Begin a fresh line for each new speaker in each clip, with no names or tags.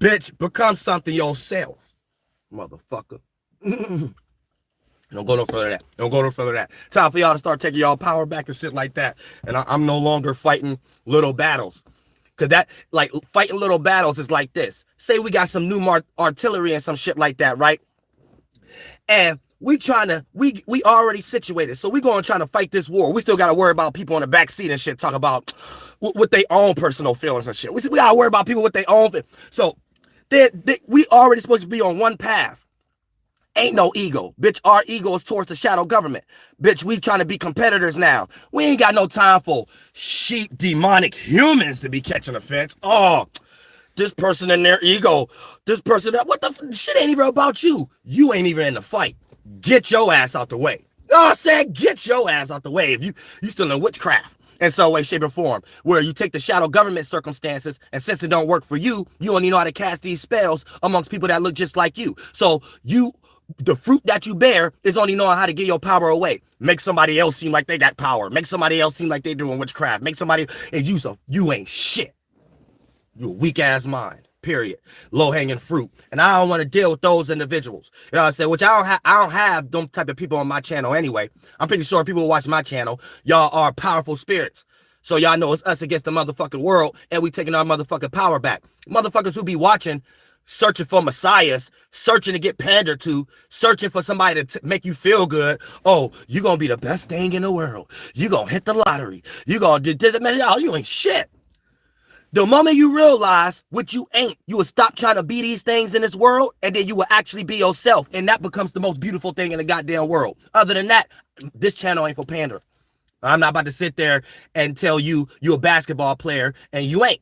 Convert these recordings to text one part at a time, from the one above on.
Bitch, become something yourself, motherfucker. Don't go no further than that. Don't go no further than that. Time for y'all to start taking y'all power back and shit like that. And I'm no longer fighting little battles. Cause that, like, fighting little battles is like this. Say we got some new artillery and some shit like that, right? And we already situated. So we going trying to fight this war. We still got to worry about people on the back seat and shit, talk about with their own personal feelings and shit. We got to worry about people with their own. So we already supposed to be on one path. Ain't no ego. Bitch, our ego is towards the shadow government. Bitch, we trying to be competitors now. We ain't got no time for sheep, demonic humans to be catching offense. Oh, this person in their ego. This person, what the shit ain't even about you. You ain't even in the fight. Get your ass out the way. Oh, I said get your ass out the way if you still in witchcraft. In some way, shape, or form, where you take the shadow government circumstances, and since it don't work for you, you only know how to cast these spells amongst people that look just like you. So the fruit that you bear is only knowing how to get your power away. Make somebody else seem like they got power. Make somebody else seem like they doing witchcraft. Make somebody, and you ain't shit. You a weak ass mind. Period. Low hanging fruit. And I don't want to deal with those individuals. You know what I'm saying? Which I don't have them type of people on my channel anyway. I'm pretty sure people who watch my channel, y'all are powerful spirits. So y'all know it's us against the motherfucking world, and we taking our motherfucking power back. Motherfuckers who be watching, searching for messiahs, searching to get pandered to, searching for somebody to make you feel good. Oh, you gonna be the best thing in the world. You gonna hit the lottery. You gonna do this, man. Y'all, you ain't shit. The moment you realize what you ain't, you will stop trying to be these things in this world, and then you will actually be yourself, and that becomes the most beautiful thing in the goddamn world. Other than that, this channel ain't for pander. I'm not about to sit there and tell you a basketball player and you ain't.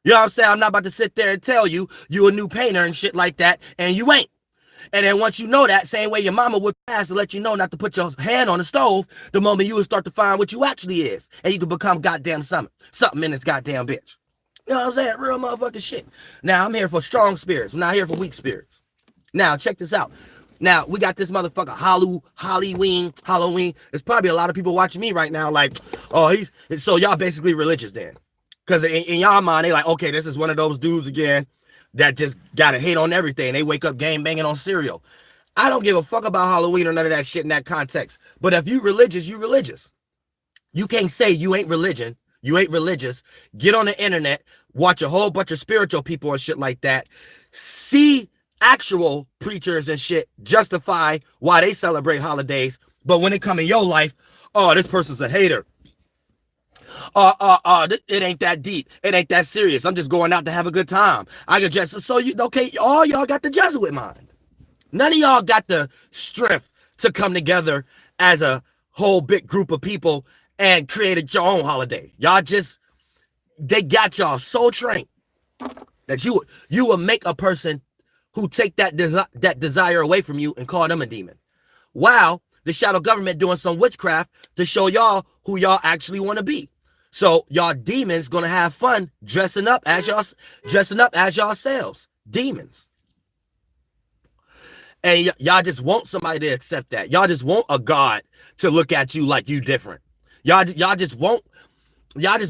You know what I'm saying? I'm not about to sit there and tell you a new painter and shit like that, and you ain't. And then once you know that, same way your mama would pass to let you know not to put your hand on the stove, the moment you would start to find what you actually is, and you can become goddamn something in this goddamn bitch. You know what I'm saying? Real motherfucking shit. Now, I'm here for strong spirits. I'm not here for weak spirits. Now, check this out. Now, we got this motherfucker Halloween. There's probably a lot of people watching me right now like, oh, so y'all basically religious then. Because in y'all mind, they like, okay, this is one of those dudes again that just got to hate on everything. They wake up game banging on cereal. I don't give a fuck about Halloween or none of that shit in that context. But if you religious, you religious. You can't say you ain't religion. You ain't religious. Get on the internet, watch a whole bunch of spiritual people and shit like that. See actual preachers and shit justify why they celebrate holidays. But when it come in your life, oh, this person's a hater. It ain't that deep. It ain't that serious. I'm just going out to have a good time. I could just, okay, all y'all got the Jesuit mind. None of y'all got the strength to come together as a whole big group of people and created your own holiday. Y'all they got y'all so trained that you will make a person who take that desire away from you and call them a demon. While the shadow government doing some witchcraft to show y'all who y'all actually want to be. So y'all demons gonna have fun dressing up as yourselves. Demons. And y'all just want somebody to accept that. Y'all just want a God to look at you like you different. Y'all just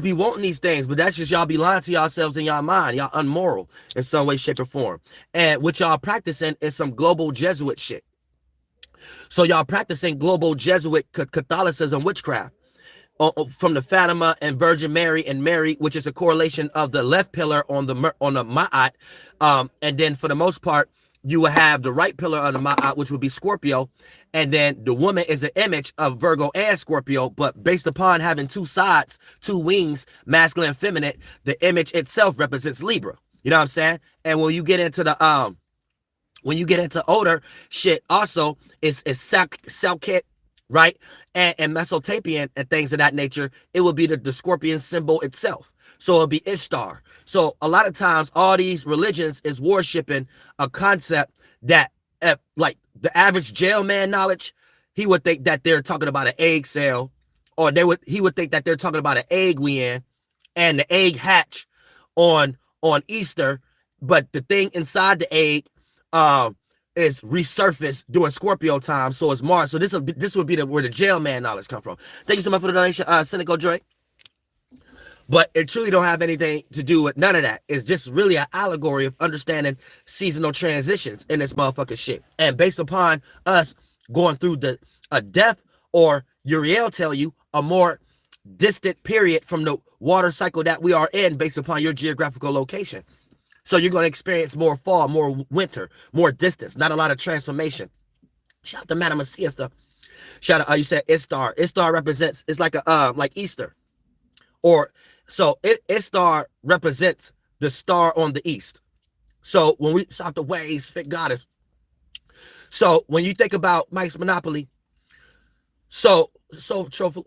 be wanting these things, but that's just y'all be lying to yourselves in y'all mind. Y'all unmoral in some way, shape, or form. And what y'all practicing is some global Jesuit shit. So y'all practicing global Jesuit Catholicism witchcraft from the Fatima and Virgin Mary and Mary, which is a correlation of the left pillar on the Ma'at. And then for the most part, you will have the right pillar of the Ma'at, which would be Scorpio. And then the woman is an image of Virgo and Scorpio, but based upon having two sides, two wings, masculine and feminine, the image itself represents Libra. You know what I'm saying? And when you get into the older shit, also is Selkit, right? And Mesopotamian and things of that nature, it will be the scorpion symbol itself. So it'll be Ishtar. So a lot of times, all these religions is worshiping a concept that, like the average jail man knowledge, he would think that they're talking about an egg cell, or he would think that they're talking about an egg we in, and the egg hatch on Easter, but the thing inside the egg is resurfaced during Scorpio time, so it's Mars. So this would be where the jail man knowledge come from. Thank you so much for the donation, Cynical Drake. But it truly don't have anything to do with none of that. It's just really an allegory of understanding seasonal transitions in this motherfucking shit. And based upon us going through a death, or Uriel tell you, a more distant period from the water cycle that we are in based upon your geographical location. So you're going to experience more fall, more winter, more distance, not a lot of transformation. Shout out to Madam Siesta. Shout out, you said Istar. Istar represents, it's like a like Easter. Or so Istar represents the star on the east. So when we sought the ways, fit goddess. So when you think about Mike's Monopoly, so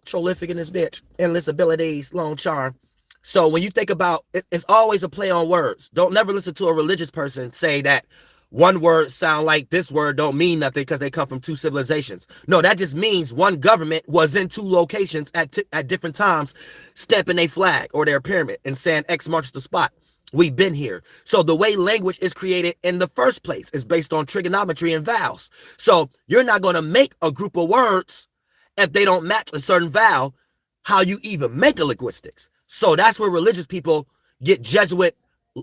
prolific in this bitch, endless abilities, long charm. So when you think about it, it's always a play on words. Don't never listen to a religious person say that one word sound like this word don't mean nothing because they come from two civilizations. No, that just means one government was in two locations at different times, stamping a flag or their pyramid and saying X marks the spot. We've been here. So the way language is created in the first place is based on trigonometry and vowels. So you're not going to make a group of words if they don't match a certain vowel, how you even make a linguistics. So that's where religious people get Jesuit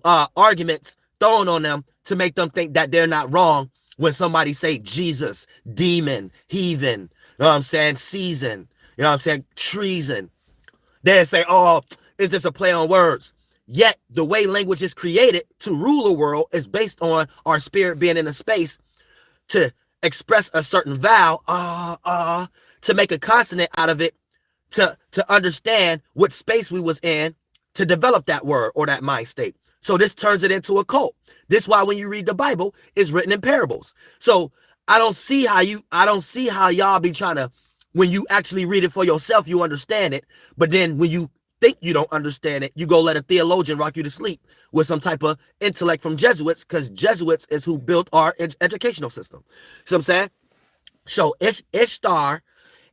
arguments thrown on them to make them think that they're not wrong when somebody say Jesus, demon, heathen, you know what I'm saying, season, you know what I'm saying, treason. They say, oh, is this a play on words? Yet the way language is created to rule the world is based on our spirit being in a space to express a certain vowel, to make a consonant out of it, to understand what space we was in to develop that word or that mind state. So this turns it into a cult. This is why when you read the Bible, it's written in parables. So I don't see how y'all be trying to, when you actually read it for yourself, you understand it. But then when you think you don't understand it, you go let a theologian rock you to sleep with some type of intellect from Jesuits, because Jesuits is who built our educational system. See what I'm saying? So Ishtar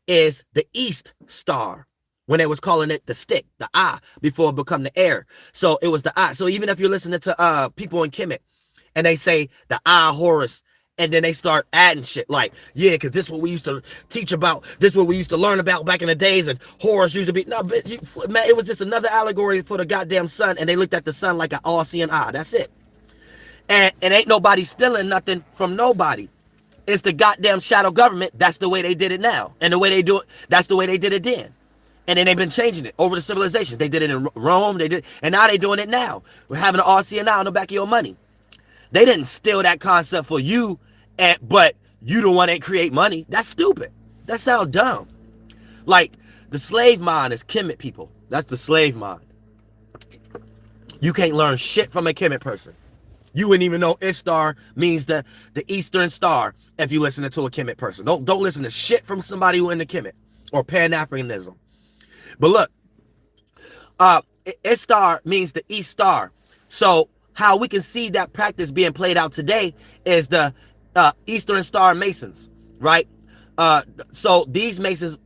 is the East Star, when they was calling it the stick, the eye, before it become the air. So it was the eye. So even if you're listening to people in Kemet and they say the eye Horus, and then they start adding shit like, yeah, because this is what we used to teach about. This is what we used to learn about back in the days. And Horus used to be, no, man, it was just another allegory for the goddamn sun. And they looked at the sun like an all-seeing eye. That's it. And ain't nobody stealing nothing from nobody. It's the goddamn shadow government. That's the way they did it now. And the way they do it, that's the way they did it then. And then they've been changing it over the civilizations. They did it in Rome. And now they're doing it now. We're having an all-seeing eye on the back of your money. They didn't steal that concept for you, but you the one that create money. That's stupid. That sounds dumb. Like, the slave mind is Kemet people. That's the slave mind. You can't learn shit from a Kemet person. You wouldn't even know Ishtar means the Eastern Star if you listen to a Kemet person. Don't listen to shit from somebody who in the Kemet or Pan-Africanism. But look, Ishtar means the East Star. So how we can see that practice being played out today is the Eastern Star Masons, right? So these Masons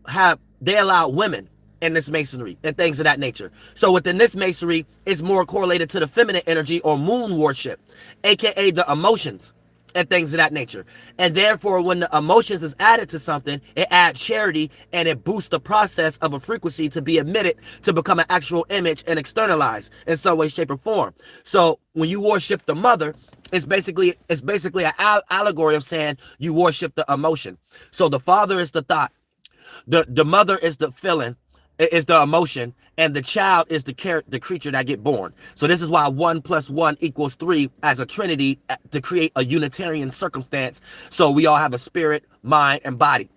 they allow women in this masonry and things of that nature. So within this masonry, it's more correlated to the feminine energy or moon worship, aka the emotions and things of that nature. And therefore, when the emotions is added to something, it adds charity and it boosts the process of a frequency to be emitted to become an actual image and externalized in some way, shape, or form. So when you worship the mother, it's basically an allegory of saying you worship the emotion. So the father is the thought, the mother is the feeling, is the emotion, and the child is the creature that get born. So this is why 1 + 1 = 3 as a trinity to create a Unitarian circumstance. So we all have a spirit, mind, and body.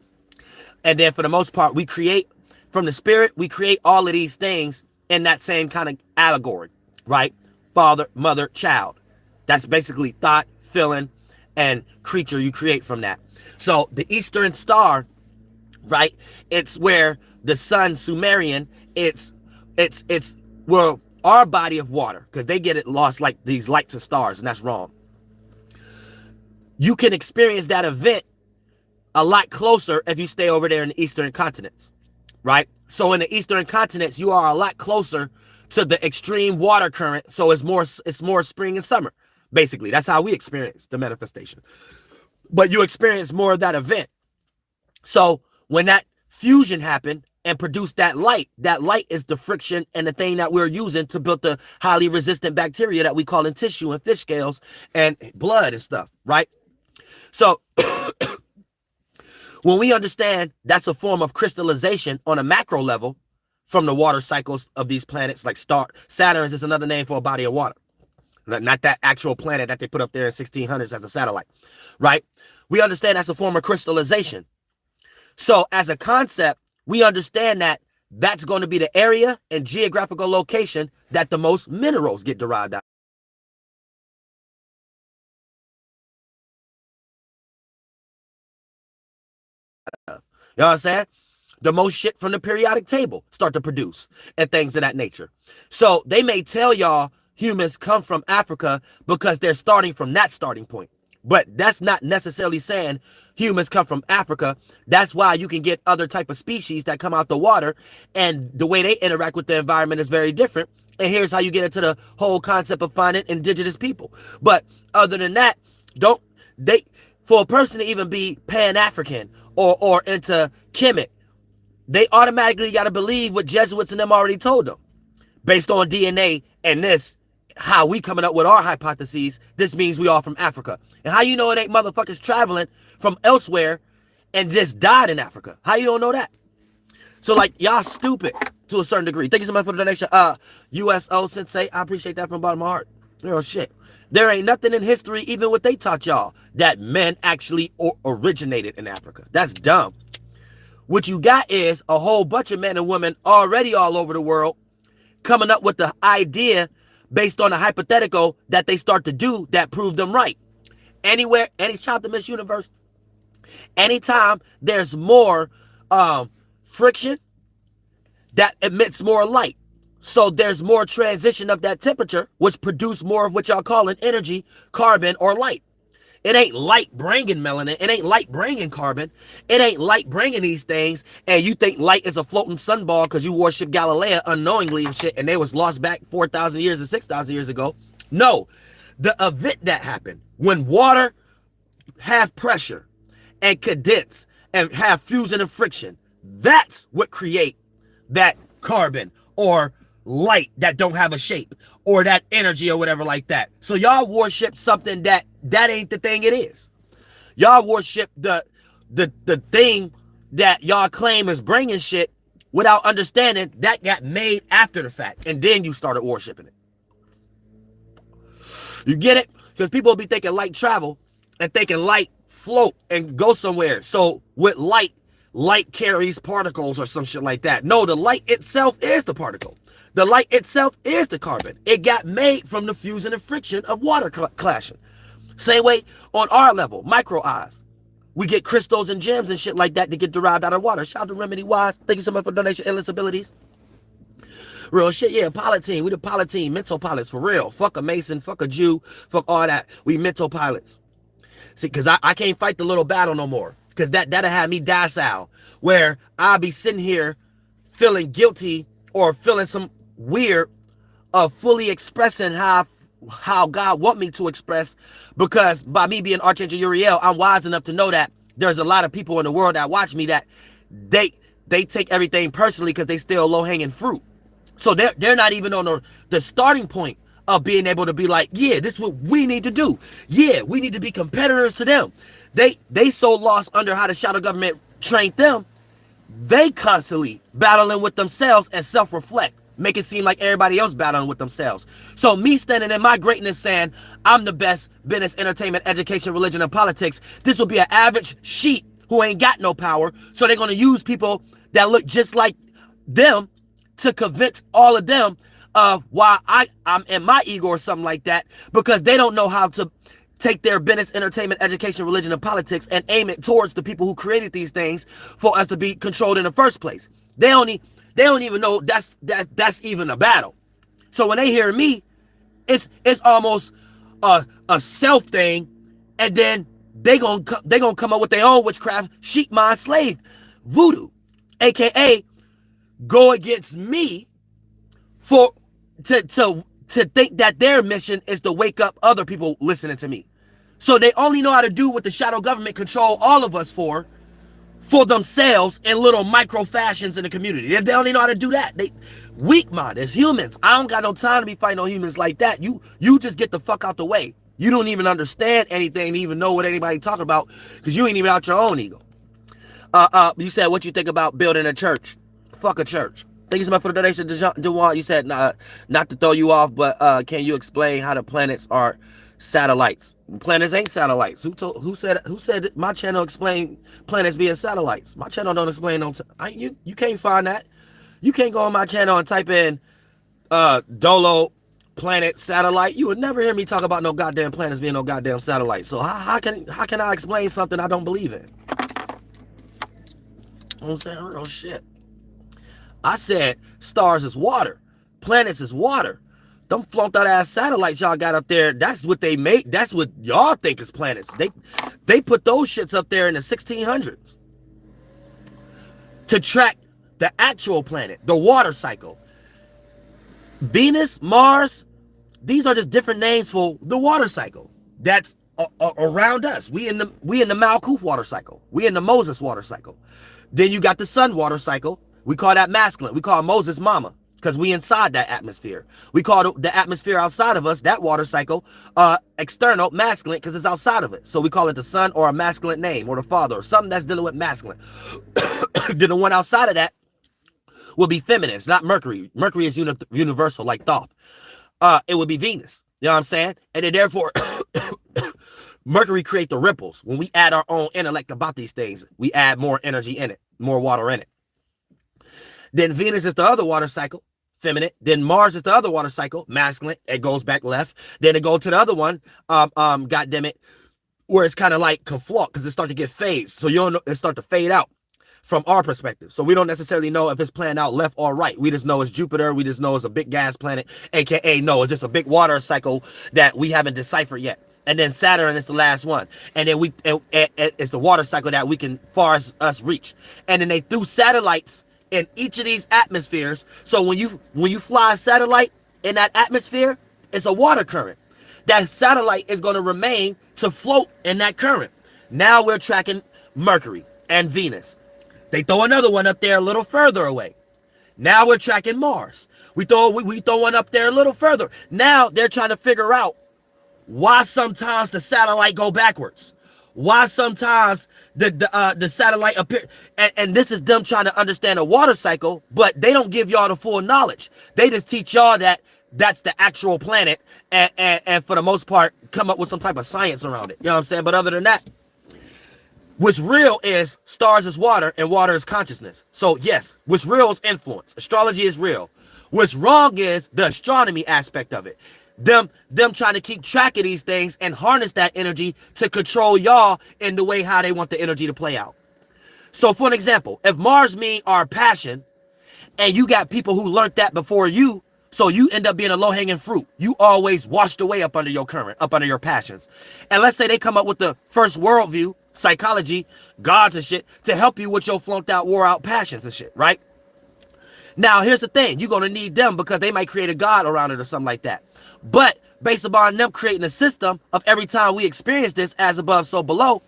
And then for the most part, we create from the spirit, we create all of these things in that same kind of allegory, right? Father, mother, child. That's basically thought, feeling, and creature you create from that. So the Eastern Star, right? It's where the sun, Sumerian, it's well, our body of water, because they get it lost like these lights and stars, and that's wrong. You can experience that event a lot closer if you stay over there in the Eastern continents, right? So in the Eastern continents, you are a lot closer to the extreme water current. So it's more spring and summer. Basically, that's how we experience the manifestation. But you experience more of that event. So when that fusion happened, and produce that light. That light is the friction and the thing that we're using to build the highly resistant bacteria that we call in tissue and fish scales and blood and stuff, right? So when we understand that's a form of crystallization on a macro level from the water cycles of these planets, like Saturn is another name for a body of water. Not that actual planet that they put up there in 1600s as a satellite, right? We understand that's a form of crystallization. So as a concept, we understand that that's going to be the area and geographical location that the most minerals get derived out of. You know what I'm saying? The most shit from the periodic table start to produce and things of that nature. So they may tell y'all humans come from Africa because they're starting from that starting point. But that's not necessarily saying humans come from Africa. That's why you can get other type of species that come out the water, and the way they interact with the environment is very different. And here's how you get into the whole concept of finding indigenous people. But other than that, for a person to even be Pan-African or into Kemet, they automatically got to believe what Jesuits and them already told them. Based on DNA and this, how we coming up with our hypotheses, this means we all from Africa. And how you know it ain't motherfuckers traveling from elsewhere and just died in Africa? How you don't know that? So like, y'all stupid to a certain degree. Thank you so much for the donation. USO Sensei, I appreciate that from the bottom of my heart. Real shit. There ain't nothing in history, even what they taught y'all, that men actually originated in Africa. That's dumb. What you got is a whole bunch of men and women already all over the world coming up with the idea based on a hypothetical that they start to do that prove them right. Anywhere, any child to Miss Universe, anytime there's more friction, that emits more light. So there's more transition of that temperature, which produce more of what y'all call an energy, carbon, or light. It ain't light bringing melanin. It ain't light bringing carbon. It ain't light bringing these things. And you think light is a floating sunball because you worship Galileo unknowingly and shit, and they was lost back 4,000 years and 6,000 years ago. No, the event that happened when water have pressure and condense and have fusion and friction, that's what create that carbon or light that don't have a shape or that energy or whatever like that. So y'all worship something that ain't the thing it is. Y'all worship the thing that y'all claim is bringing shit without understanding that got made after the fact, and then you started worshiping it. You get it? Because people will be thinking light travel and thinking light float and go somewhere. So with light carries particles or some shit like that. No, the light itself is the particle. The light itself is the carbon. It got made from the fusion and friction of water clashing. Same way on our level, micro eyes. We get crystals and gems and shit like that to get derived out of water. Shout out to Remedy Wise. Thank you so much for the donation. Endless abilities. Real shit, yeah, Palatine. We the Palatine, mental pilots for real. Fuck a Mason, fuck a Jew, fuck all that. We mental pilots. See, because I can't fight the little battle no more. Because that'll have me docile. Where I'll be sitting here feeling guilty or feeling some weird of fully expressing how God want me to express, because by me being Archangel Uriel, I'm wise enough to know that there's a lot of people in the world that watch me that they take everything personally because they still low-hanging fruit. So they're not even on the starting point of being able to be like, yeah, this is what we need to do. Yeah, we need to be competitors to them. They so lost under how the shadow government trained them, they constantly battling with themselves and self-reflect, make it seem like everybody else battling with themselves. So me standing in my greatness saying I'm the best business, entertainment, education, religion, and politics, this will be an average sheep who ain't got no power. So they're going to use people that look just like them to convince all of them of why I'm in my ego or something like that, because they don't know how to take their business, entertainment, education, religion, and politics and aim it towards the people who created these things for us to be controlled in the first place. They don't even know that's even a battle. So when they hear me, it's almost a self thing, and then they gonna come up with their own witchcraft, sheep mind, slave, voodoo, aka go against me to think that their mission is to wake up other people listening to me. So they only know how to do what the shadow government control all of us for for themselves in little micro fashions in the community. They don't even know how to do that. They weak mind as humans. I don't got no time to be fighting on humans like that. You just get the fuck out the way. You don't even understand anything to even know what anybody talking about because you ain't even out your own ego. You said what you think about building a church. Fuck a church. Thank you so much for the donation, DeJuan. You said not to throw you off, but can you explain how the planets are satellites? Planets ain't satellites. Who said my channel explain planets being satellites? My channel don't explain no. You can't find that. You can't go on my channel and type in Doelow planet satellite. You would never hear me talk about no goddamn planets being no goddamn satellites. So how can I explain something I don't believe in? I'm saying real shit. I said stars is water, planets is water. Them flunked out ass satellites y'all got up there, that's what they make. That's what y'all think is planets. They put those shits up there in the 1600s to track the actual planet, the water cycle. Venus, Mars, these are just different names for the water cycle that's around us. We in the Malkuth water cycle. We in the Moses water cycle. Then you got the sun water cycle. We call that masculine. We call Moses mama because we inside that atmosphere. We call the atmosphere outside of us, that water cycle, external, masculine, because it's outside of it. So we call it the sun or a masculine name or the father or something that's dealing with masculine. Then the one outside of that will be feminine. It's not Mercury. Mercury is universal like Thoth. It would be Venus. You know what I'm saying? And then therefore, Mercury create the ripples. When we add our own intellect about these things, we add more energy in it, more water in it. Then Venus is the other water cycle, feminine. Then Mars is the other water cycle, masculine. It goes back left. Then it goes to the other one, goddamn it, where it's kind of like confluct because it start to get phased. So you don't know, it start to fade out from our perspective. So we don't necessarily know if it's playing out left or right. We just know it's Jupiter. We just know it's a big gas planet, aka no, it's just a big water cycle that we haven't deciphered yet. And then Saturn is the last one. And then it's the water cycle that we can far as us reach. And then they threw satellites in each of these atmospheres. So when you fly a satellite in that atmosphere, it's a water current. That satellite is going to remain to float in that current. Now we're tracking Mercury and Venus. They throw another one up there a little further away. Now we're tracking Mars. We throw one up there a little further. Now they're trying to figure out why sometimes the satellite go backwards. Why sometimes the satellite appear, and this is them trying to understand the water cycle, but they don't give y'all the full knowledge. They just teach y'all that that's the actual planet, and for the most part, come up with some type of science around it. You know what I'm saying? But other than that, what's real is stars is water, and water is consciousness. So yes, what's real is influence. Astrology is real. What's wrong is the astronomy aspect of it. Them trying to keep track of these things and harness that energy to control y'all in the way how they want the energy to play out. So for an example, if Mars mean our passion and you got people who learned that before you, so you end up being a low-hanging fruit. You always washed away up under your current, up under your passions. And let's say they come up with the first worldview, psychology, gods and shit to help you with your flunked out, wore out passions and shit, right? Now, here's the thing. You're going to need them because they might create a god around it or something like that. But based upon them creating a system of every time we experience this as above, so below,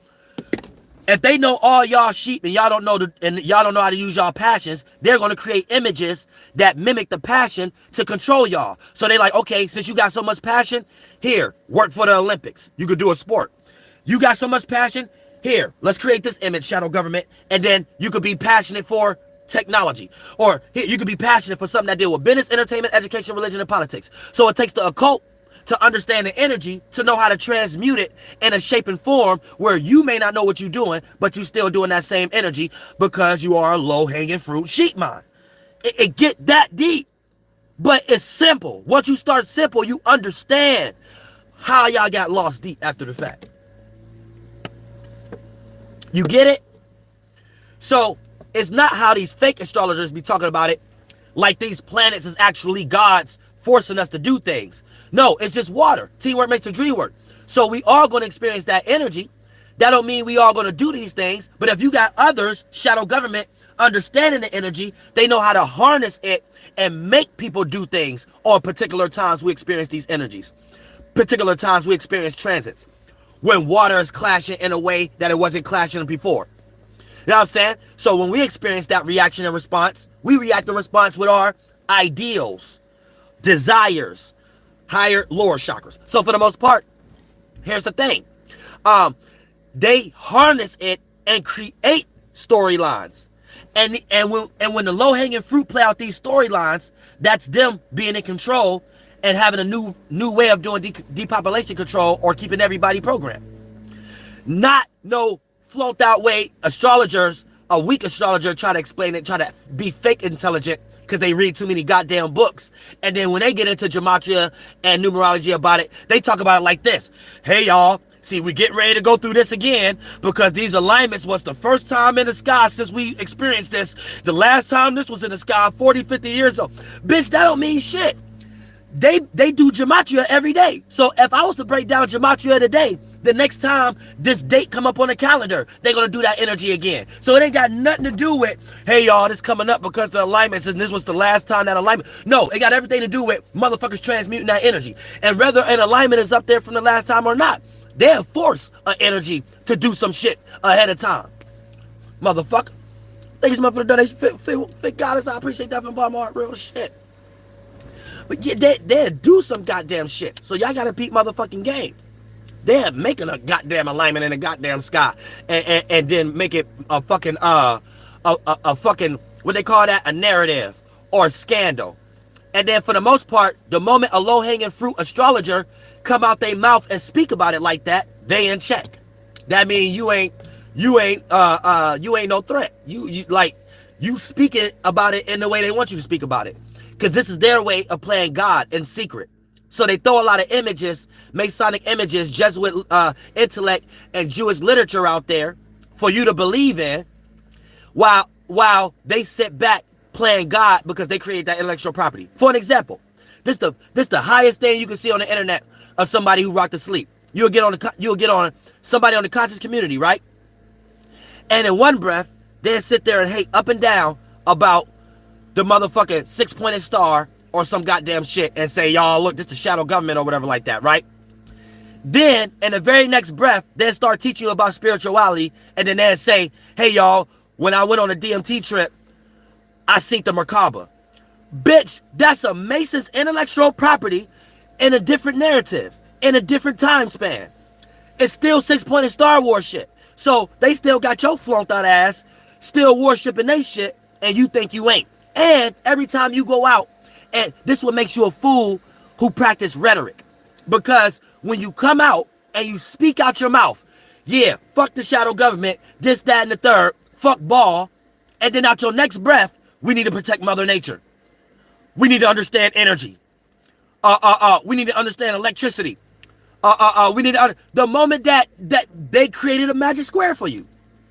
if they know all y'all sheep and y'all don't know how to use y'all passions, they're going to create images that mimic the passion to control y'all. So they like, okay, since you got so much passion, here, work for the Olympics. You could do a sport. You got so much passion, here, let's create this image, shadow government, and then you could be passionate for technology, or you could be passionate for something that deal with business, entertainment, education, religion, and politics. So it takes the occult to understand the energy to know how to transmute it in a shape and form where you may not know what you're doing, but you're still doing that same energy because you are a low-hanging fruit sheep mind. It get that deep, but it's simple. Once you start simple, you understand how y'all got lost deep after the fact. You get it? So it's not how these fake astrologers be talking about it like these planets is actually gods forcing us to do things. No, it's just water. Teamwork makes the dream work. So we are going to experience that energy. That don't mean we are going to do these things. But if you got others, shadow government, understanding the energy, they know how to harness it and make people do things on particular times we experience these energies. Particular times we experience transits. When water is clashing in a way that it wasn't clashing before. You know what I'm saying? So when we experience that reaction and response, we react in response with our ideals, desires, higher, lower chakras. So for the most part, here's the thing. They harness it and create storylines. And when the low-hanging fruit play out these storylines, that's them being in control and having a new way of doing depopulation control or keeping everybody programmed. Not no float out way astrologers, a weak astrologer try to explain it, try to be fake intelligent because they read too many goddamn books. And then when they get into gematria and numerology about it, they talk about it like this. Hey, y'all. See, we get ready to go through this again because these alignments was the first time in the sky since we experienced this. The last time this was in the sky 40, 50 years ago. Bitch, that don't mean shit. They do gematria every day. So if I was to break down gematria today, the next time this date come up on the calendar, they're going to do that energy again. So it ain't got nothing to do with, hey, y'all, this coming up because the alignments and this was the last time that alignment. No, it got everything to do with motherfuckers transmuting that energy. And whether an alignment is up there from the last time or not, they'll force an energy to do some shit ahead of time. Motherfucker. Thank you so much for the donation. Fit goddess, I appreciate that from the bottom of my heart. Real shit. But yeah, they'll do some goddamn shit. So y'all gotta peep motherfucking game. They're making a goddamn alignment in the goddamn sky and then make it a fucking a fucking, what they call that, a narrative or a scandal. And then for the most part, the moment a low-hanging fruit astrologer come out their mouth and speak about it like that, they in check. That means you ain't no threat. You speaking about it in the way they want you to speak about it. Because this is their way of playing God in secret. So they throw a lot of images, Masonic images, Jesuit intellect, and Jewish literature out there for you to believe in, while they sit back playing God because they create that intellectual property. For an example, this the highest thing you can see on the internet of somebody who rocked to sleep. You'll get on somebody on the conscious community, right? And in one breath, they'll sit there and hate up and down about the motherfucking 6-pointed star or some goddamn shit and say, y'all, look, this is the shadow government or whatever like that, right? Then, in the very next breath, they'll start teaching you about spirituality, and then they'll say, hey, y'all, when I went on a DMT trip, I seen the Merkaba. Bitch, that's a Mason's intellectual property in a different narrative, in a different time span. It's still 6-pointed Star Wars shit. So, they still got your flunked out ass, still worshiping they shit, and you think you ain't. And every time you go out, and this is what makes you a fool who practice rhetoric. Because when you come out and you speak out your mouth, yeah, fuck the shadow government, this, that, and the third, fuck ball, and then out your next breath, we need to protect Mother Nature. We need to understand energy. We need to understand electricity. We need to the moment that they created a magic square for you.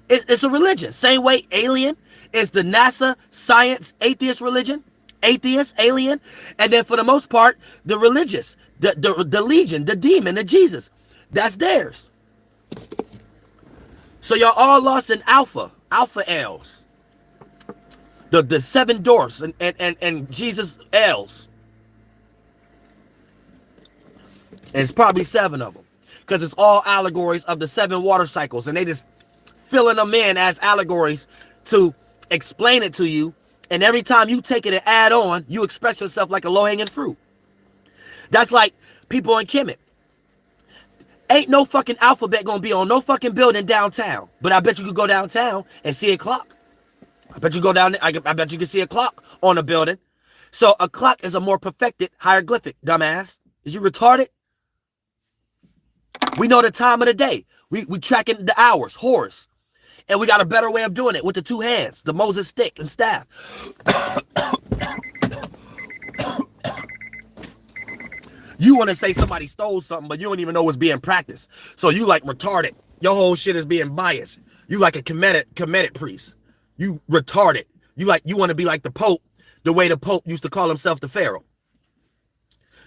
It's a religion. Same way alien is the NASA science atheist religion. Atheist, alien, and then for the most part, the religious, the legion, the demon, the Jesus, that's theirs. So y'all all lost in alpha L's, the 7 dwarfs and Jesus L's, and it's probably 7 of them, because it's all allegories of the 7 water cycles, and they just filling them in as allegories to explain it to you. And every time you take it and add on, you express yourself like a low-hanging fruit. That's like people in Kemet. Ain't no fucking alphabet gonna be on no fucking building downtown. But I bet you could go downtown and see a clock. I bet you go down there, I bet you can see a clock on a building. So a clock is a more perfected hieroglyphic, dumbass. Is you retarded? We know the time of the day. We tracking the hours, Horus. And we got a better way of doing it with the 2 hands, the Moses stick and staff. You want to say somebody stole something, but you don't even know what's being practiced. So you like retarded. Your whole shit is being biased. You like a Kemetic priest. You retarded. You want to be like the Pope, the way the Pope used to call himself the Pharaoh.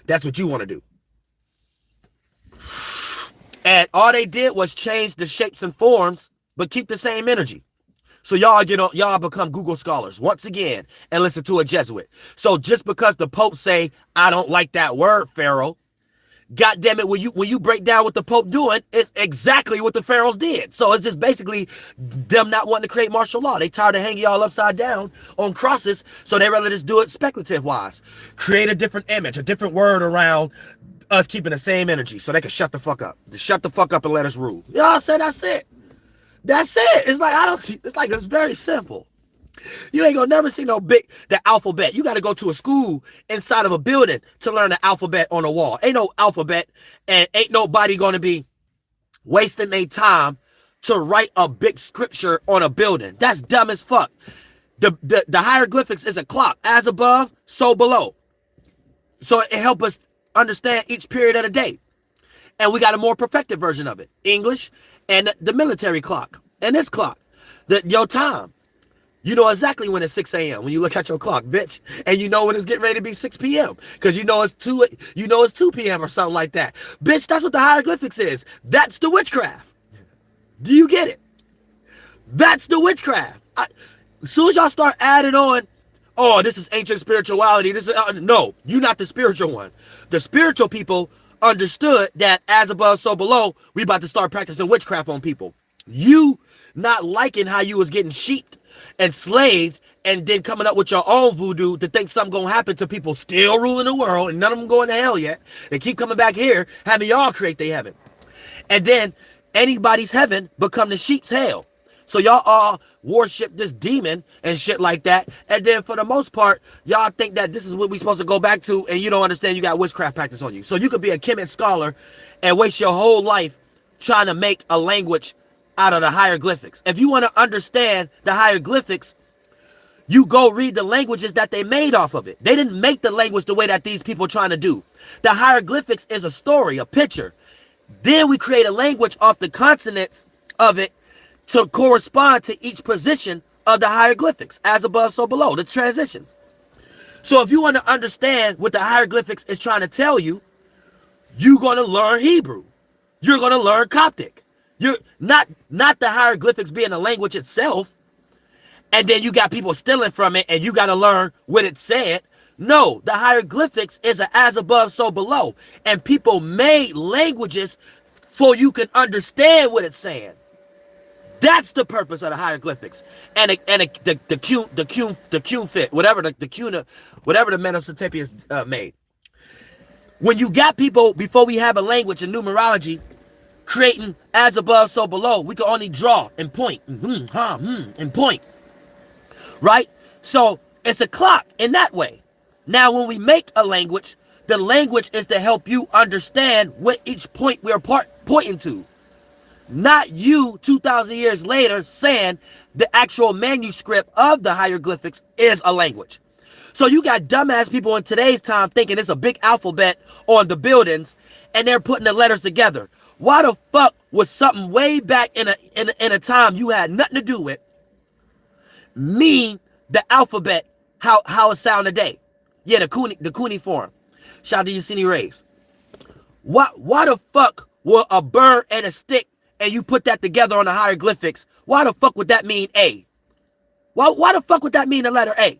That's what you want to do. And all they did was change the shapes and forms, but keep the same energy. So y'all become Google scholars once again and listen to a Jesuit. So just because the Pope say, I don't like that word, Pharaoh, God damn it, when you break down what the Pope doing, it's exactly what the pharaohs did. So it's just basically them not wanting to create martial law. They tired of hanging y'all upside down on crosses, so they rather just do it speculative wise. Create a different image, a different word around us keeping the same energy so they can shut the fuck up. Just shut the fuck up and let us rule. Y'all say that's it. That's it. It's like, I don't see, it's like, it's very simple. You ain't gonna never see the alphabet. You gotta go to a school inside of a building to learn the alphabet on a wall. Ain't no alphabet, and ain't nobody gonna be wasting their time to write a big scripture on a building. That's dumb as fuck. The hieroglyphics is a clock. As above, so below. So it helps us understand each period of the day. And we got a more perfected version of it. English and the military clock. And this clock. Your time. You know exactly when it's 6 a.m. when you look at your clock, bitch. And you know when it's getting ready to be 6 p.m. Because you know it's 2 p.m. or something like that. Bitch, that's what the hieroglyphics is. That's the witchcraft. Do you get it? That's the witchcraft. As soon as y'all start adding on, oh, this is ancient spirituality. This is no, you're not the spiritual one. The spiritual people understood that as above, so below, we about to start practicing witchcraft on people. You not liking how you was getting sheeped, enslaved, and then coming up with your own voodoo to think something gonna happen to people still ruling the world and none of them going to hell yet. They keep coming back here, having y'all create their heaven. And then anybody's heaven become the sheep's hell. So y'all all worship this demon and shit like that. And then for the most part, y'all think that this is what we supposed to go back to, and you don't understand you got witchcraft practice on you. So you could be a Kemet scholar and waste your whole life trying to make a language out of the hieroglyphics. If you want to understand the hieroglyphics, you go read the languages that they made off of it. They didn't make the language the way that these people are trying to do. The hieroglyphics is a story, a picture. Then we create a language off the consonants of it to correspond to each position of the hieroglyphics, as above, so below, the transitions. So if you want to understand what the hieroglyphics is trying to tell you, you're going to learn Hebrew. You're going to learn Coptic. You're not the hieroglyphics being a language itself, and then you got people stealing from it, and you got to learn what it said. No, the hieroglyphics is a as above, so below, and people made languages so you can understand what it's saying. That's the purpose of the hieroglyphics, and the cuneiform, whatever the Mesopotamians made. When you got people before we have a language in numerology, creating as above, so below, we can only draw and point, and point, right? So it's a clock in that way. Now, when we make a language, the language is to help you understand what each point we're pointing to. Not you 2,000 years later saying the actual manuscript of the hieroglyphics is a language. So you got dumbass people in today's time thinking it's a big alphabet on the buildings and they're putting the letters together. Why the fuck was something way back in a time you had nothing to do with mean the alphabet how it sound today? Yeah, the cuneiform. Shout out to Yesenia Reyes. Why the fuck will a bird and a stick and you put that together on the hieroglyphics? Why the fuck would that mean A? Why the fuck would that mean the letter A?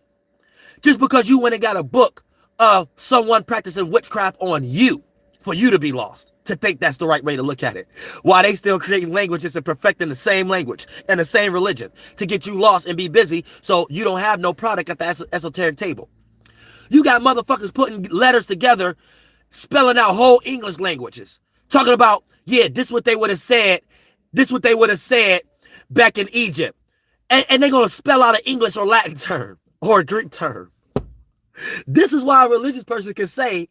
Just because you went and got a book of someone practicing witchcraft on you for you to be lost, to think that's the right way to look at it. While they still creating languages and perfecting the same language and the same religion to get you lost and be busy so you don't have no product at the esoteric table. You got motherfuckers putting letters together, spelling out whole English languages, talking about, yeah, this what they would have said. This what they would have said back in Egypt. And they're going to spell out an English or Latin term or a Greek term. This is why a religious person can say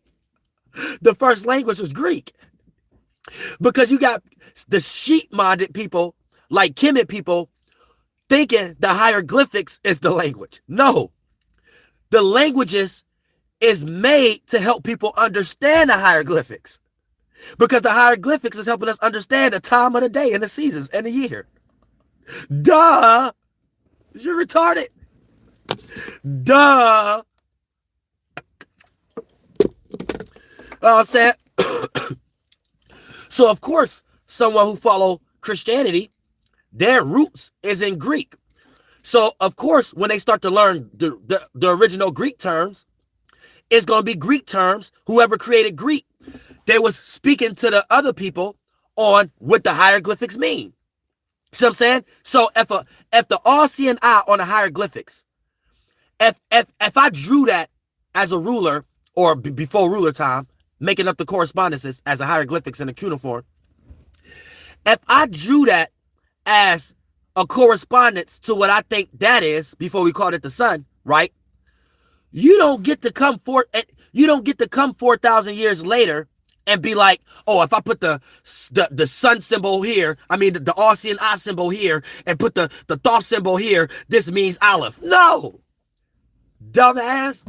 the first language was Greek. Because you got the sheep-minded people, like Kemet people, thinking the hieroglyphics is the language. No. The languages is made to help people understand the hieroglyphics. Because the hieroglyphics is helping us understand the time of the day and the seasons and the year. Duh. You're retarded. Duh. I'm saying. So, of course, someone who follow Christianity, their roots is in Greek. So, of course, when they start to learn the original Greek terms, it's going to be Greek terms. Whoever created Greek, They was speaking to the other people on what the hieroglyphics mean. See what I'm saying? So if the all-seeing eye on the hieroglyphics, if I drew that as a ruler or before ruler time, making up the correspondences as a hieroglyphics in a cuneiform, if I drew that as a correspondence to what I think that is before we called it the sun, right? You don't get to come 4,000 years later and be like, oh, if I put the sun symbol here, I mean the all-seeing eye symbol here, and put the thought symbol here, this means Aleph. No, dumbass.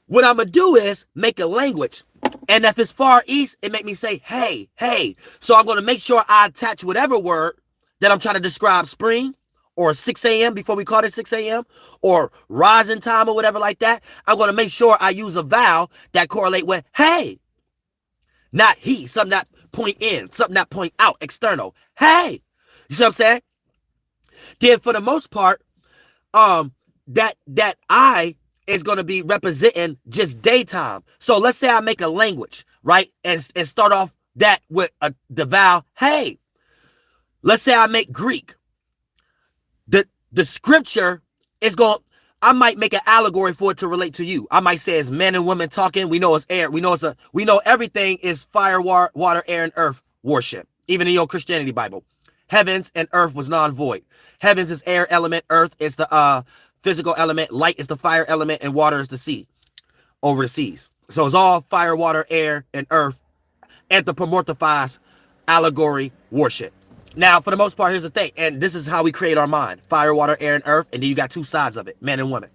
What I'm gonna do is make a language, and if it's Far East, it make me say, hey, hey. So I'm gonna make sure I attach whatever word that I'm trying to describe spring, or 6 a.m. before we called it 6 a.m. or rising time or whatever like that. I'm gonna make sure I use a vowel that correlate with hey. Not he, something that point in, something that point out, external. Hey, you see what I'm saying? Then for the most part, that I is going to be representing just daytime. So let's say I make a language, right? And start off that with the vowel hey. Let's say I make Greek. The scripture is going, I might make an allegory for it to relate to you. I might say it's men and women talking. We know it's air. We know everything is fire, water, air, and earth worship. Even in your Christianity Bible, heavens and earth was non-void. Heavens is air element. Earth is the physical element. Light is the fire element, and water is the sea over the seas. So it's all fire, water, air, and earth. Anthropomorphize allegory worship. Now, for the most part, here's the thing, and this is how we create our mind. Fire, water, air, and earth, and then you got two sides of it, men and women.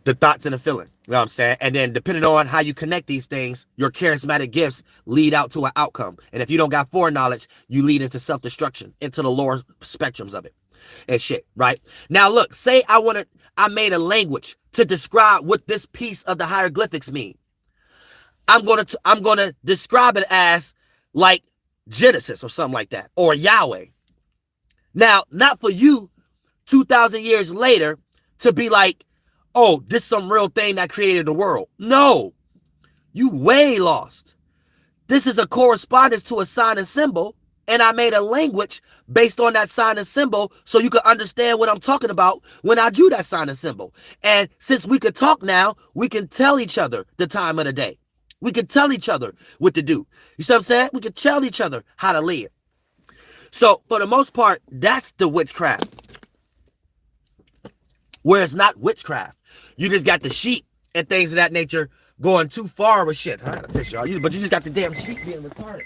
The thoughts and the feeling, you know what I'm saying? And then depending on how you connect these things, your charismatic gifts lead out to an outcome. And if you don't got foreknowledge, you lead into self-destruction, into the lower spectrums of it and shit, right? Now, look, say I made a language to describe what this piece of the hieroglyphics mean. I'm gonna describe it as like Genesis or something like that, or Yahweh. Now, not for you 2,000 years later to be like, oh, this is some real thing that created the world. No, you way lost. This is a correspondence to a sign and symbol, and I made a language based on that sign and symbol so you could understand what I'm talking about when I drew that sign and symbol. And since we could talk now, we can tell each other the time of the day. We can tell each other what to do. You see what I'm saying? We can tell each other how to live. So for the most part, that's the witchcraft. Where it's not witchcraft. You just got the sheep and things of that nature going too far with shit. I gotta piss y'all. But you just got the damn sheep being retarded.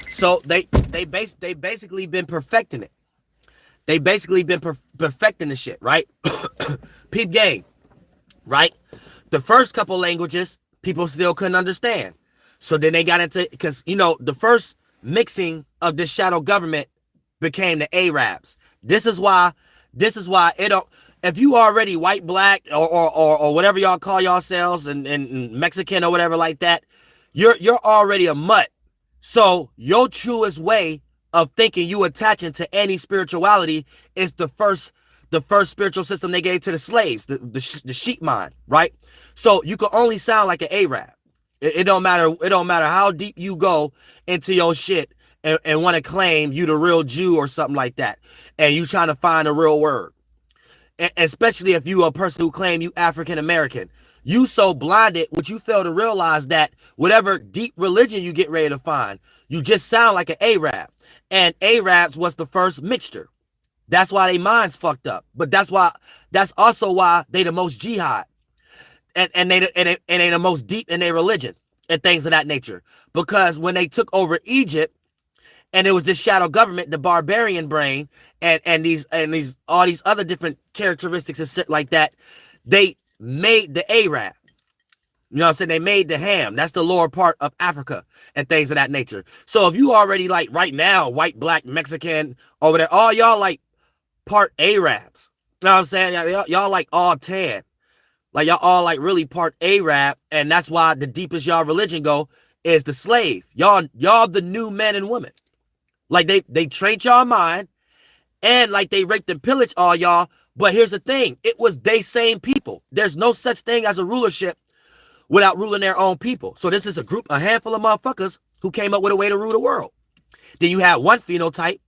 So they basically been perfecting it. They basically been perfecting the shit, right? Peep game, right? The first couple languages people still couldn't understand. So then they got into, because you know the first mixing of this shadow government became the Arabs. This is why it don't. If you already white, black, or whatever y'all call yourselves, and Mexican or whatever like that, you're already a mutt. So your truest way of thinking you attaching to any spirituality is the first spiritual system they gave to the slaves, the sheep mind, right? So you can only sound like an Arab. It don't matter. It don't matter how deep you go into your shit and want to claim you the real Jew or something like that, and you trying to find a real word. Especially if you a person who claim you African American. You so blinded, what you fail to realize that whatever deep religion you get ready to find, you just sound like an Arab. And Arabs was the first mixture. That's why they minds fucked up. But that's also why they the most jihad. And they the most deep in their religion and things of that nature. Because when they took over Egypt, and it was this shadow government, the barbarian brain, and these all these other different characteristics and shit like that, they made the Arab. You know what I'm saying? They made the ham. That's the lower part of Africa and things of that nature. So if you already like right now, white, black, Mexican over there, all y'all like part Arabs. You know what I'm saying? Y'all like all tan. Like y'all all like really part Arab. And that's why the deepest y'all religion go is the slave. Y'all the new men and women. Like they trained y'all mind and like they raped and pillaged all y'all. But here's the thing. It was they same people. There's no such thing as a rulership without ruling their own people. So this is a handful of motherfuckers who came up with a way to rule the world. Then you had one phenotype,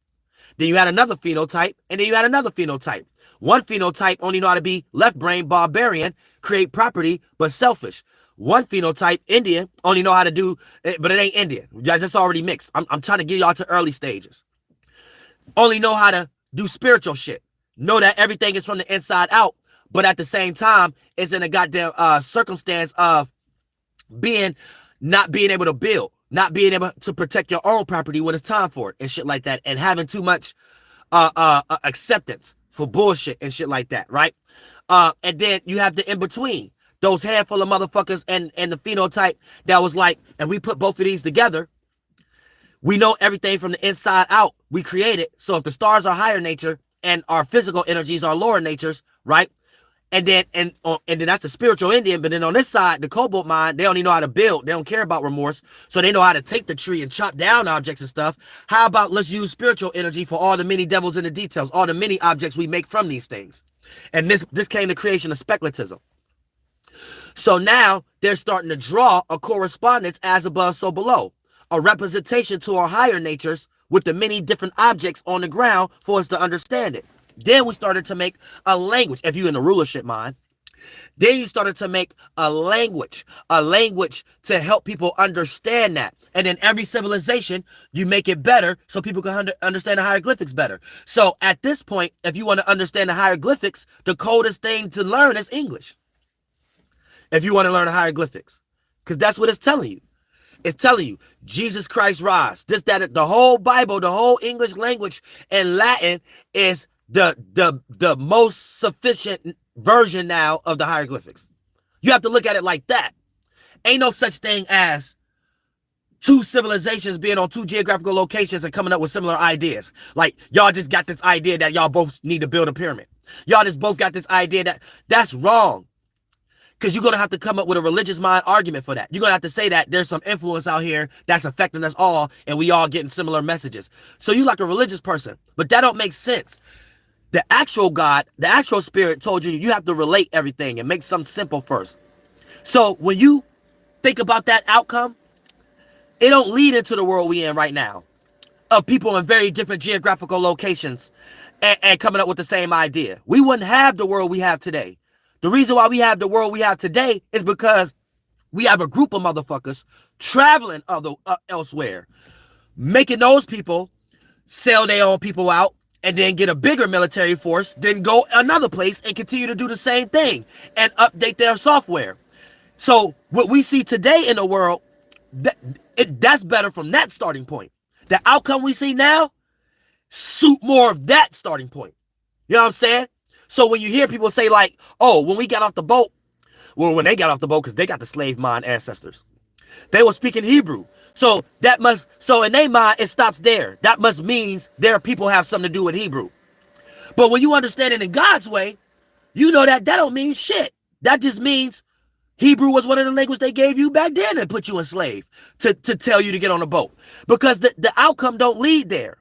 then you had another phenotype, and then you had another phenotype. One phenotype only know how to be left brain, barbarian, create property, but selfish. One phenotype, Indian, only know how to do, but it ain't Indian. That's already mixed. I'm trying to get y'all to early stages. Only know how to do spiritual shit. Know that everything is from the inside out, but at the same time, it's in a goddamn circumstance of not being able to build, not being able to protect your own property when it's time for it and shit like that, and having too much acceptance for bullshit and shit like that, right? And then you have the in-between, those handful of motherfuckers and the phenotype that was like, and we put both of these together, we know everything from the inside out, we create it. So if the stars are higher nature and our physical energies are lower natures, right? And then that's a spiritual Indian. But then on this side, the cobalt mind, they only know how to build. They don't care about remorse. So they know how to take the tree and chop down objects and stuff. How about let's use spiritual energy for all the many devils in the details, all the many objects we make from these things. And this came to creation of speculatism. So now they're starting to draw a correspondence as above, so below. A representation to our higher natures with the many different objects on the ground for us to understand it. Then we started to make a language, if you're in the rulership mind. Then you started to make a language to help people understand that. And in every civilization, you make it better so people can understand the hieroglyphics better. So at this point, if you want to understand the hieroglyphics, the coldest thing to learn is English. If you want to learn the hieroglyphics, because that's what it's telling you. It's telling you, Jesus Christ rise. The whole Bible, the whole English language and Latin is the most sufficient version now of the hieroglyphics. You have to look at it like that. Ain't no such thing as two civilizations being on two geographical locations and coming up with similar ideas. Like, y'all just got this idea that y'all both need to build a pyramid. Y'all just both got this idea that's wrong. Because you're going to have to come up with a religious mind argument for that. You're going to have to say that there's some influence out here that's affecting us all and we all getting similar messages. So you like a religious person, but that don't make sense. The actual God, the actual spirit told you have to relate everything and make something simple first. So when you think about that outcome, it don't lead into the world we in right now of people in very different geographical locations and coming up with the same idea. We wouldn't have the world we have today. The reason why we have the world we have today is because we have a group of motherfuckers traveling elsewhere, making those people sell their own people out and then get a bigger military force, then go another place and continue to do the same thing and update their software. So what we see today in the world, that's better from that starting point. The outcome we see now suit more of that starting point. You know what I'm saying? So when you hear people say like, oh, when we got off the boat, well, when they got off the boat, because they got the slave mind ancestors, they were speaking Hebrew. So in their mind, it stops there. That must means their people have something to do with Hebrew. But when you understand it in God's way, you know that don't mean shit. That just means Hebrew was one of the languages they gave you back then and put you in slave to tell you to get on a boat. Because the outcome don't lead there.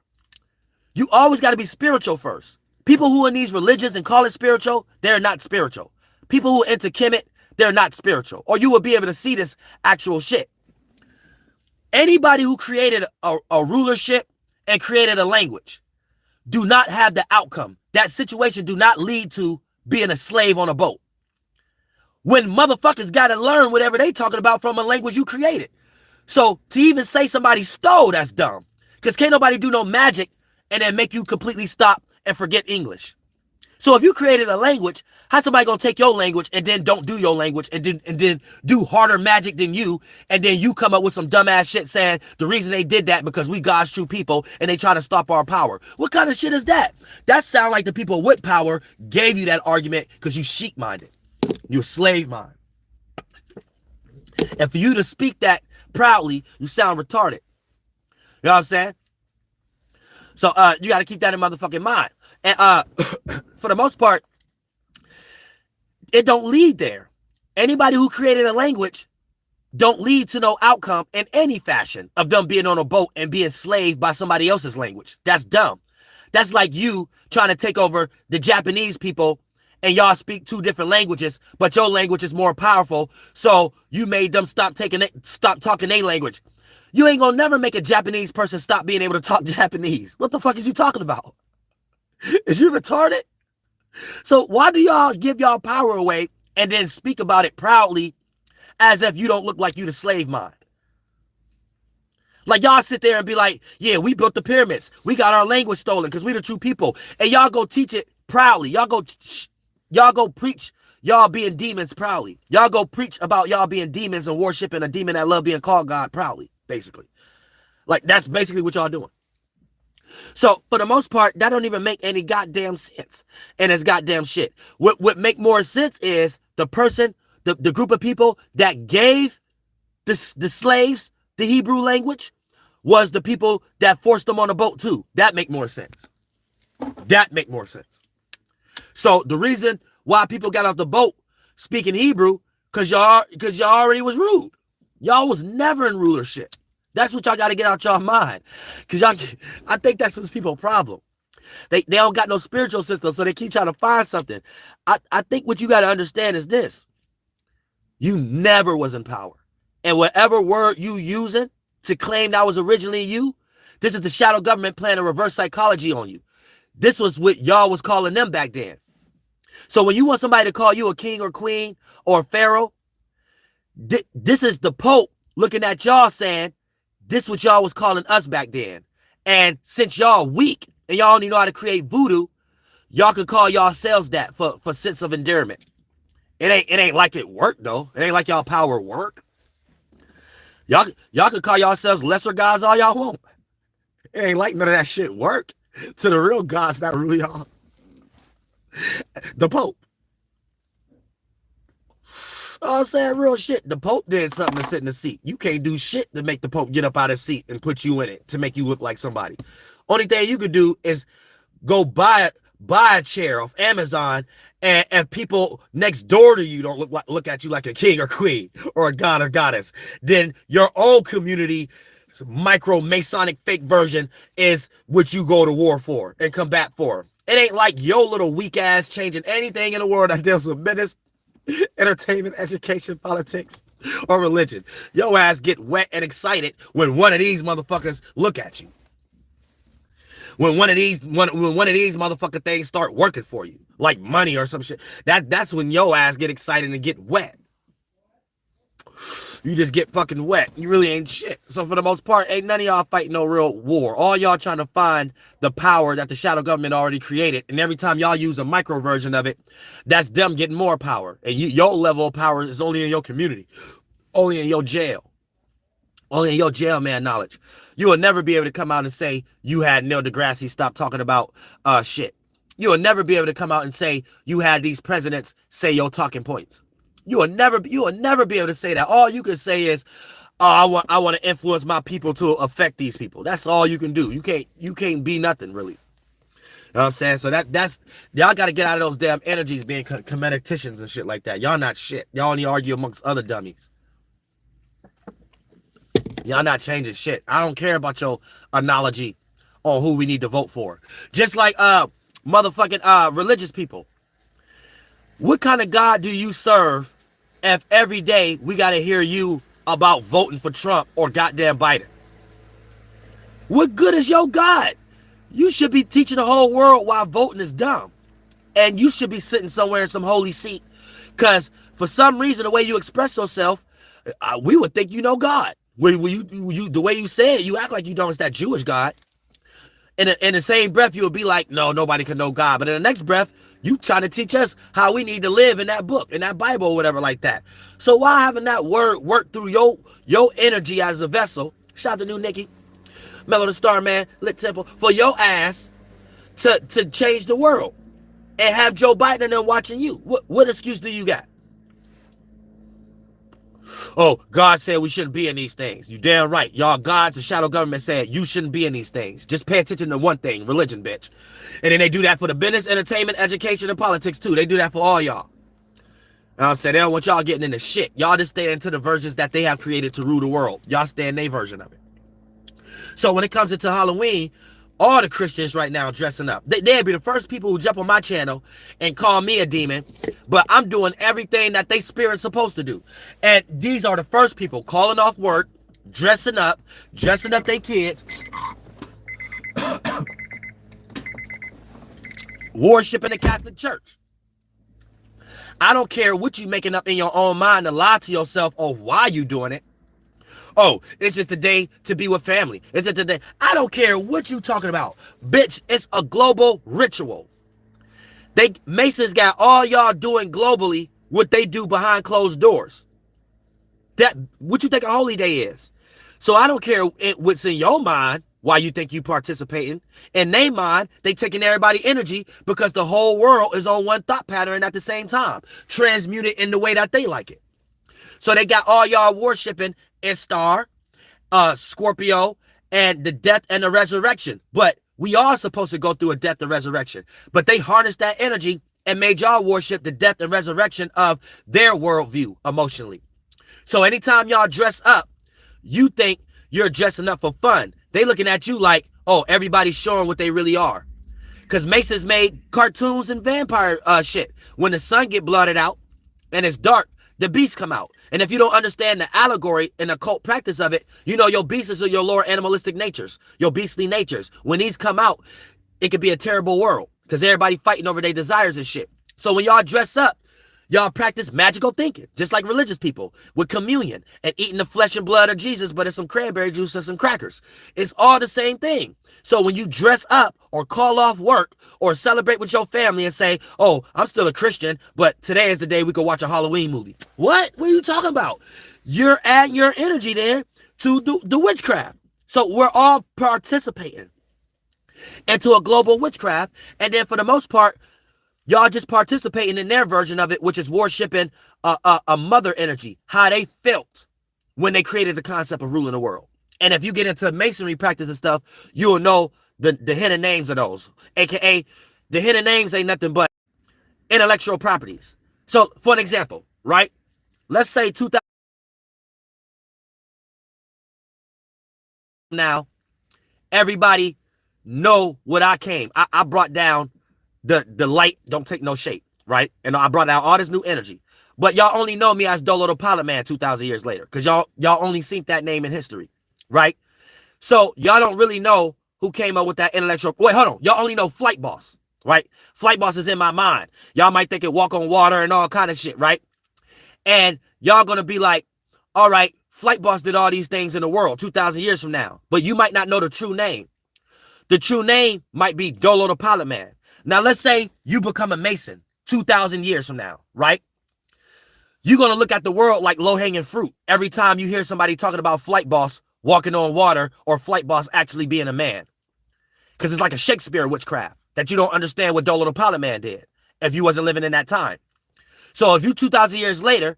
You always got to be spiritual first. People who are in these religions and call it spiritual, they're not spiritual. People who are into Kemet, they're not spiritual. Or you will be able to see this actual shit. Anybody who created a rulership and created a language do not have the outcome. That situation do not lead to being a slave on a boat. When motherfuckers got to learn whatever they talking about from a language you created. So to even say somebody stole, that's dumb. Because can't nobody do no magic and then make you completely stop and forget English. So if you created a language, how's somebody gonna take your language and then don't do your language and then do harder magic than you, and then you come up with some dumbass shit saying the reason they did that because we God's true people and they try to stop our power? What kind of shit is that? That sound like the people with power gave you that argument because you sheep minded. You're slave mind. And for you to speak that proudly, you sound retarded. You know what I'm saying? So you got to keep that in motherfucking mind. And for the most part, it don't lead there. Anybody who created a language don't lead to no outcome in any fashion of them being on a boat and being enslaved by somebody else's language. That's dumb. That's like you trying to take over the Japanese people and y'all speak two different languages, but your language is more powerful, so you made them stop talking their language. You ain't gonna never make a Japanese person stop being able to talk Japanese. What the fuck is you talking about? Is you retarded? So why do y'all give y'all power away and then speak about it proudly as if you don't look like you the slave mind? Like y'all sit there and be like, yeah, we built the pyramids. We got our language stolen because we the true people. And y'all go teach it proudly. Y'all go preach y'all being demons proudly. Y'all go preach about y'all being demons and worshiping a demon that love being called God proudly, basically. Like that's basically what y'all doing. So for the most part, that don't even make any goddamn sense. And it's goddamn shit. What make more sense is the person, the group of people that gave the slaves the Hebrew language was the people that forced them on a boat too. That make more sense. That make more sense. So the reason why people got off the boat speaking Hebrew, because y'all already was rude. Y'all was never in rulership. That's what y'all got to get out y'all mind. Because I think that's what's people's problem. They don't got no spiritual system, so they keep trying to find something. I think what you got to understand is this. You never was in power. And whatever word you using to claim that was originally you, this is the shadow government playing a reverse psychology on you. This was what y'all was calling them back then. So when you want somebody to call you a king or queen or pharaoh, this is the Pope looking at y'all saying, this what y'all was calling us back then. And since y'all weak and y'all only know how to create voodoo, y'all could call yourselves that for sense of endearment. It ain't like it worked though. It ain't like y'all power work. Y'all could call yourselves lesser gods all y'all want. It ain't like none of that shit work to the real gods that really are. The Pope. Oh, I'm saying real shit. The Pope did something to sit in the seat. You can't do shit to make the Pope get up out of his seat and put you in it to make you look like somebody. Only thing you could do is go buy a chair off Amazon, and people next door to you don't look at you like a king or queen or a god or goddess. Then your own community micro Masonic fake version is what you go to war for and combat for. It ain't like your little weak ass changing anything in the world that deals with business, entertainment, education, politics, or religion. Your ass get wet and excited when one of these motherfuckers look at you. When one of these motherfucking things start working for you, like money or some shit, that's when your ass get excited and get wet. You just get fucking wet. You really ain't shit. So for the most part, ain't none of y'all fighting no real war. All y'all trying to find the power that the shadow government already created. And every time y'all use a micro version of it, that's them getting more power. And your level of power is only in your community. Only in your jail. Only in your jail man knowledge. You will never be able to come out and say you had Neil deGrasse stop talking about shit. You will never be able to come out and say you had these presidents say your talking points. You will never be able to say that. All you can say is, oh, I want to influence my people to affect these people. That's all you can do. You can't be nothing really. You know what I'm saying? So that's y'all got to get out of those damn energies being comedicticians and shit like that. Y'all not shit. Y'all only argue amongst other dummies. Y'all not changing shit. I don't care about your analogy on who we need to vote for. Just like motherfucking religious people. What kind of God do you serve if every day we got to hear you about voting for Trump or goddamn Biden? What good is your God? You should be teaching the whole world why voting is dumb. And you should be sitting somewhere in some holy seat. Because for some reason, the way you express yourself, we would think you know God. The way you say it, you act like you don't. It's that Jewish God. In the same breath, you would be like, no, nobody can know God. But in the next breath, you trying to teach us how we need to live in that book, in that Bible, or whatever like that. So why haven't that word work through your energy as a vessel? Shout out to New Nikki, Mellow the Star Man, Lit Temple, for your ass to change the world and have Joe Biden and them watching you. What excuse do you got? Oh, God said we shouldn't be in these things. You damn right. Y'all gods, the shadow government said you shouldn't be in these things. Just pay attention to one thing, religion, bitch. And then they do that for the business, entertainment, education, and politics too. They do that for all y'all. I'm saying they don't want y'all getting into shit. Y'all just stay into the versions that they have created to rule the world. Y'all stay in their version of it. So when it comes into Halloween, all the Christians right now dressing up. They'd be the first people who jump on my channel and call me a demon, but I'm doing everything that they spirit's supposed to do. And these are the first people calling off work, dressing up their kids, worshiping the Catholic Church. I don't care what you making up in your own mind to lie to yourself or why you doing it. Oh, it's just a day to be with family. It's just a day. I don't care what you talking about. Bitch, it's a global ritual. Masons got all y'all doing globally what they do behind closed doors. What you think a holy day is. So I don't care what's in your mind, why you think you participating. In their mind, they taking everybody energy because the whole world is on one thought pattern at the same time, transmuted in the way that they like it. So they got all y'all worshiping Star, Scorpio, and the death and the resurrection. But we are supposed to go through a death and resurrection. But they harnessed that energy and made y'all worship the death and resurrection of their worldview emotionally. So anytime y'all dress up, you think you're dressing up for fun. They looking at you like, oh, everybody's showing what they really are. Because Masons made cartoons and vampire shit. When the sun get blotted out and it's dark, the beasts come out. And if you don't understand the allegory and occult practice of it, you know your beasts are your lower animalistic natures, your beastly natures. When these come out, it could be a terrible world because everybody fighting over their desires and shit. So when y'all dress up, y'all practice magical thinking, just like religious people, with communion and eating the flesh and blood of Jesus, but it's some cranberry juice and some crackers. It's all the same thing. So when you dress up or call off work or celebrate with your family and say, oh, I'm still a Christian, but today is the day we could watch a Halloween movie. What? What are you talking about? You're adding your energy there to the witchcraft. So we're all participating into a global witchcraft. And then for the most part, y'all just participating in their version of it, which is worshiping a mother energy, how they felt when they created the concept of ruling the world. And if you get into masonry practice and stuff, you'll know the hidden names of those, aka the hidden names ain't nothing but intellectual properties. So for an example, right? Let's say 2000 now, everybody know what I came. I brought down the light, don't take no shape, right? And I brought out all this new energy. But y'all only know me as Doelow the Pilot Man 2,000 years later, because y'all only seen that name in history, right? So y'all don't really know who came up with that intellectual. Wait, hold on. Y'all only know Flight Boss, right? Flight Boss is in my mind. Y'all might think it walk on water and all kind of shit, right? And y'all gonna be like, all right, Flight Boss did all these things in the world 2,000 years from now, but you might not know the true name. The true name might be Doelow the Pilot Man. Now, let's say you become a Mason 2,000 years from now, right? You're going to look at the world like low-hanging fruit every time you hear somebody talking about Flight Boss walking on water or Flight Boss actually being a man. Because it's like a Shakespeare witchcraft that you don't understand what Doelow the Pilot Man did if you wasn't living in that time. So if you 2,000 years later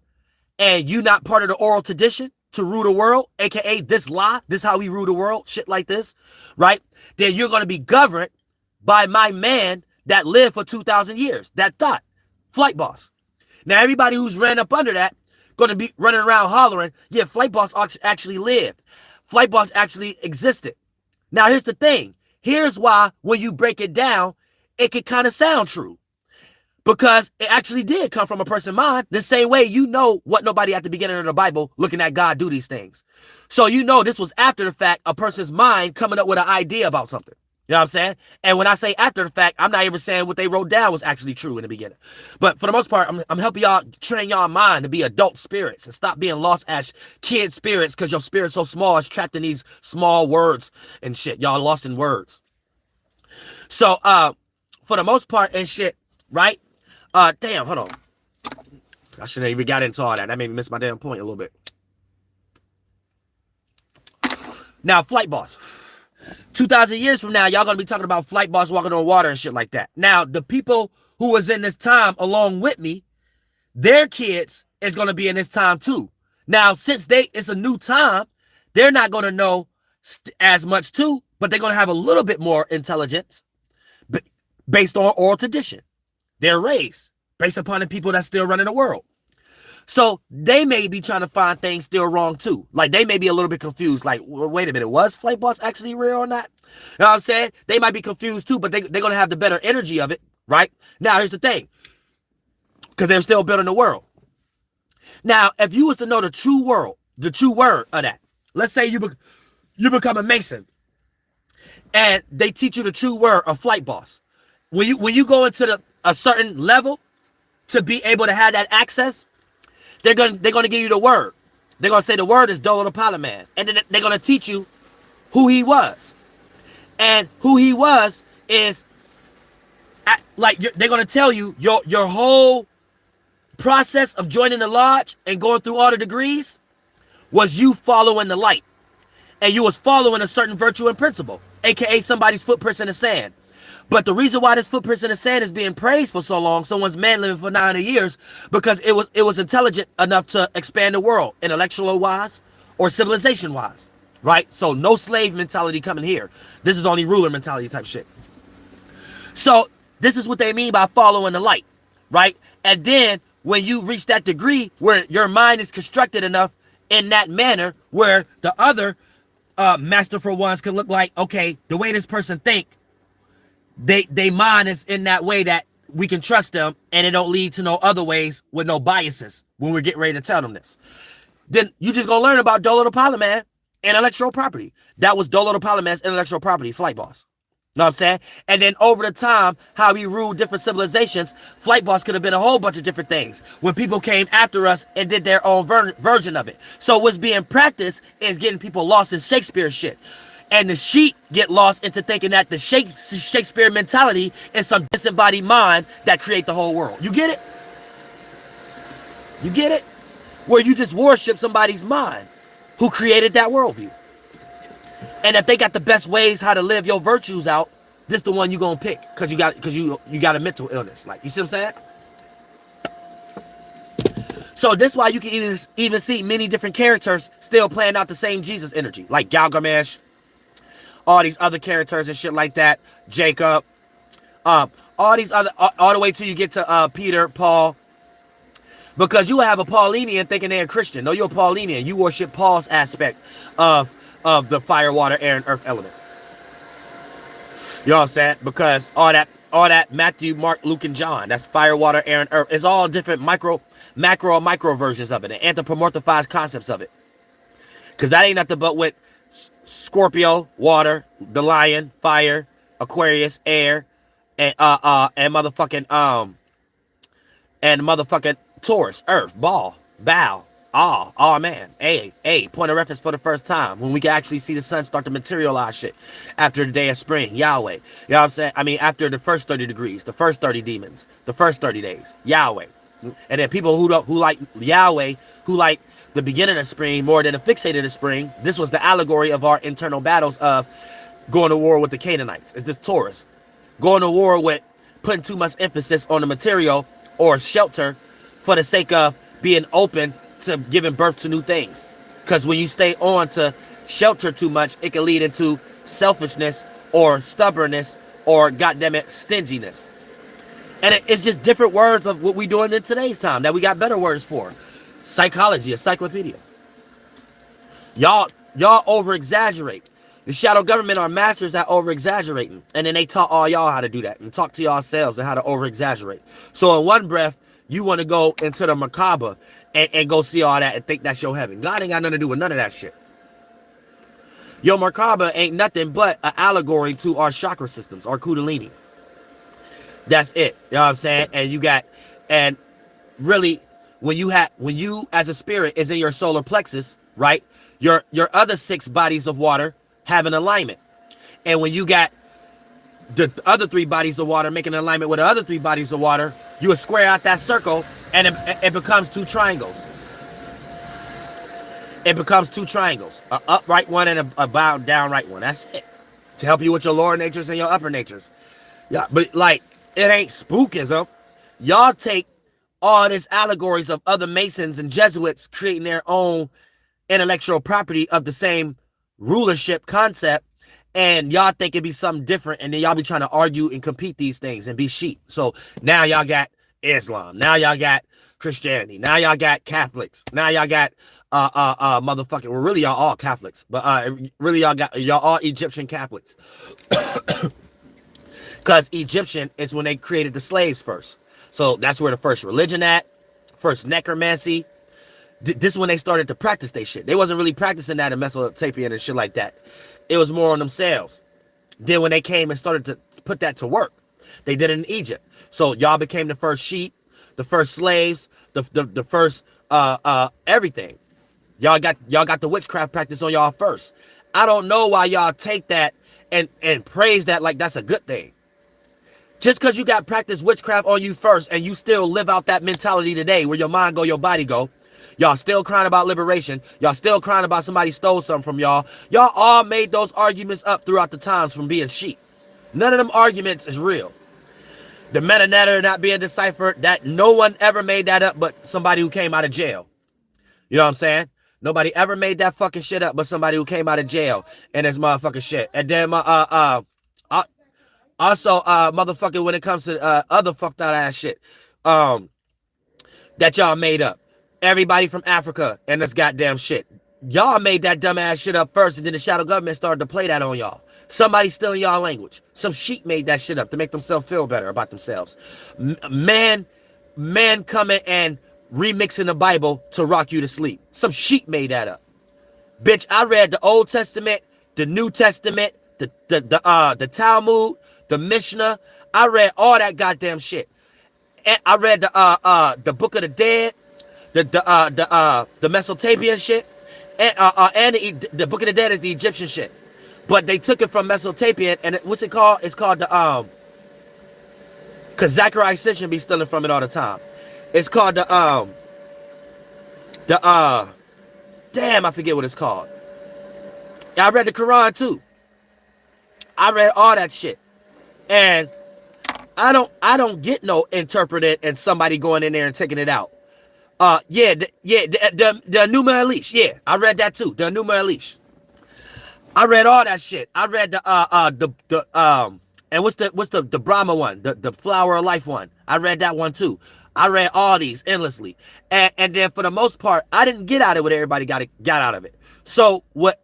and you not part of the oral tradition to rule the world, aka this lie, this how we rule the world, shit like this, right? Then you're going to be governed by my man that lived for 2,000 years, that thought, Flight Boss. Now, everybody who's ran up under that, going to be running around hollering, yeah, Flight Boss actually lived. Flight Boss actually existed. Now, here's the thing. Here's why, when you break it down, it can kind of sound true. Because it actually did come from a person's mind, the same way you know what nobody at the beginning of the Bible looking at God do these things. So you know this was after the fact, a person's mind coming up with an idea about something. You know what I'm saying? And when I say after the fact, I'm not even saying what they wrote down was actually true in the beginning. But for the most part, I'm helping y'all train y'all mind to be adult spirits and stop being lost as kid spirits because your spirit's so small, it's trapped in these small words and shit. Y'all lost in words. So for the most part and shit, right? Damn, hold on. I shouldn't have even got into all that. That made me miss my damn point a little bit. Now, Flight Boss. 2,000 years from now, y'all gonna be talking about Flight Boss walking on water and shit like that. Now, the people who was in this time along with me, their kids is gonna be in this time too. Now, since it's a new time, they're not going to know as much too, but they're going to have a little bit more intelligence based on oral tradition. They're raised based upon the people that's still running the world. So they may be trying to find things still wrong too. Like they may be a little bit confused. Like, wait a minute, was Flight Boss actually real or not? You know what I'm saying? They might be confused too, but they're going to have the better energy of it, right? Now, here's the thing. Because they're still building the world. Now, if you was to know the true word of that, let's say you become a Mason and they teach you the true word of Flight Boss. When you go into a certain level to be able to have that access, they're gonna give you the word. They're gonna say the word is Doelow the Pilot Man, and then they're gonna teach you who he was, and who he was is they're gonna tell you your whole process of joining the lodge and going through all the degrees was you following the light, and you was following a certain virtue and principle, aka somebody's footprints in the sand. But the reason why this footprints in the sand is being praised for so long, someone's man living for 900 years, because it was intelligent enough to expand the world, intellectual wise or civilization wise, right? So no slave mentality coming here. This is only ruler mentality type shit. So this is what they mean by following the light, right? And then when you reach that degree where your mind is constructed enough in that manner where the other masterful ones can look like, okay, the way this person think, they mind is in that way that we can trust them and it don't lead to no other ways with no biases when we're getting ready to tell them this. Then you just gonna learn about Doelow the Pilot Man, intellectual property. That was Doelow the Pilot Man's intellectual property, Flight Boss. Know what I'm saying? And then over the time, how he ruled different civilizations, Flight Boss could have been a whole bunch of different things when people came after us and did their own version of it. So what's being practiced is getting people lost in Shakespeare shit. And the sheep get lost into thinking that the Shakespeare mentality is some disembodied mind that create the whole world. You get it? You get it? Where you just worship somebody's mind who created that worldview. And if they got the best ways how to live your virtues out, this the one you gonna pick because you got a mental illness. Like, you see what I'm saying? So this is why you can even see many different characters still playing out the same Jesus energy, like Gilgamesh, all these other characters and shit like that, Jacob, all these other, all the way till you get to Peter, Paul, because you have a Paulinian thinking they're a Christian. No, you're a Paulinian. You worship Paul's aspect of the fire, water, air, and earth element. You know what I'm saying? Because all that Matthew, Mark, Luke, and John, that's fire, water, air, and earth. It's all different macro and micro versions of it, and anthropomorphized concepts of it. Because that ain't nothing but with Scorpio, water, the lion, fire, Aquarius, air, and motherfucking Taurus, earth, bow, man, point of reference for the first time when we can actually see the sun start to materialize shit after the day of spring, Yahweh. You know what I'm saying? I mean, after the first 30 degrees, the first 30 demons, the first 30 days, Yahweh. And then people who like Yahweh, who like the beginning of spring more than the fixated of spring. This was the allegory of our internal battles of going to war with the Canaanites. It's this Taurus. Going to war with putting too much emphasis on the material or shelter for the sake of being open to giving birth to new things. Because when you stay on to shelter too much, it can lead into selfishness or stubbornness or, goddammit, stinginess. And it's just different words of what we're doing in today's time that we got better words for. Psychology, encyclopedia. Y'all over-exaggerate. The shadow government are masters at over-exaggerating. And then they taught all y'all how to do that and talk to yourselves and how to over-exaggerate. So in one breath, you want to go into the macabre and go see all that and think that's your heaven. God ain't got nothing to do with none of that shit. Your macabre ain't nothing but an allegory to our chakra systems, our kundalini. That's it. You know what I'm saying? And really, when you as a spirit is in your solar plexus, right? Your other 6 bodies of water have an alignment. And when you got the other 3 bodies of water making an alignment with the other 3 bodies of water, you will square out that circle and it becomes 2 triangles. It becomes 2 triangles. An upright one and a bowed down right one. That's it. To help you with your lower natures and your upper natures. Yeah, but like, it ain't spookism. Y'all take all these allegories of other Masons and Jesuits creating their own intellectual property of the same rulership concept, and y'all think it'd be something different, and then y'all be trying to argue and compete these things and be sheep. So now y'all got Islam, now y'all got Christianity, now y'all got Catholics, now y'all got motherfucking, well, really y'all all Catholics, but really y'all all Egyptian Catholics. Because Egyptian is when they created the slaves first. So that's where the first religion at, first necromancy. This is when they started to practice their shit. They wasn't really practicing that in Mesopotamia and shit like that. It was more on themselves. Then when they came and started to put that to work, they did it in Egypt. So y'all became the first sheep, the first slaves, the first everything. Y'all got the witchcraft practice on y'all first. I don't know why y'all take that and praise that like that's a good thing. Just because you got practice witchcraft on you first and you still live out that mentality today where your mind go, your body go. Y'all still crying about liberation. Y'all still crying about somebody stole something from y'all. Y'all all made those arguments up throughout the times from being sheep. None of them arguments is real. The metanoia not being deciphered, that no one ever made that up but somebody who came out of jail. You know what I'm saying? Nobody ever made that fucking shit up but somebody who came out of jail and this motherfucking shit. And then also, motherfucker, when it comes to other fucked out ass shit that y'all made up. Everybody from Africa and this goddamn shit. Y'all made that dumb ass shit up first, and then the shadow government started to play that on y'all. Somebody stealing y'all language. Some sheep made that shit up to make themselves feel better about themselves. Man coming and remixing the Bible to rock you to sleep. Some sheep made that up. Bitch, I read the Old Testament, the New Testament, the Talmud, the Mishnah. I read all that goddamn shit. And I read the Book of the Dead, the Mesopotamian shit, and the Book of the Dead is the Egyptian shit. But they took it from Mesopotamian, and what's it called? It's called the because Zachariah Sitchin be stealing from it all the time. It's called damn, I forget what it's called. I read the Quran too. I read all that shit. And I don't get no interpreted and somebody going in there and taking it out. The Enuma Elish. Yeah, I read that too. The Enuma Elish. I read all that shit. I read and what's the Brahma one? The Flower of Life one. I read that one too. I read all these endlessly. And then for the most part, I didn't get out of it what everybody got out of it. So what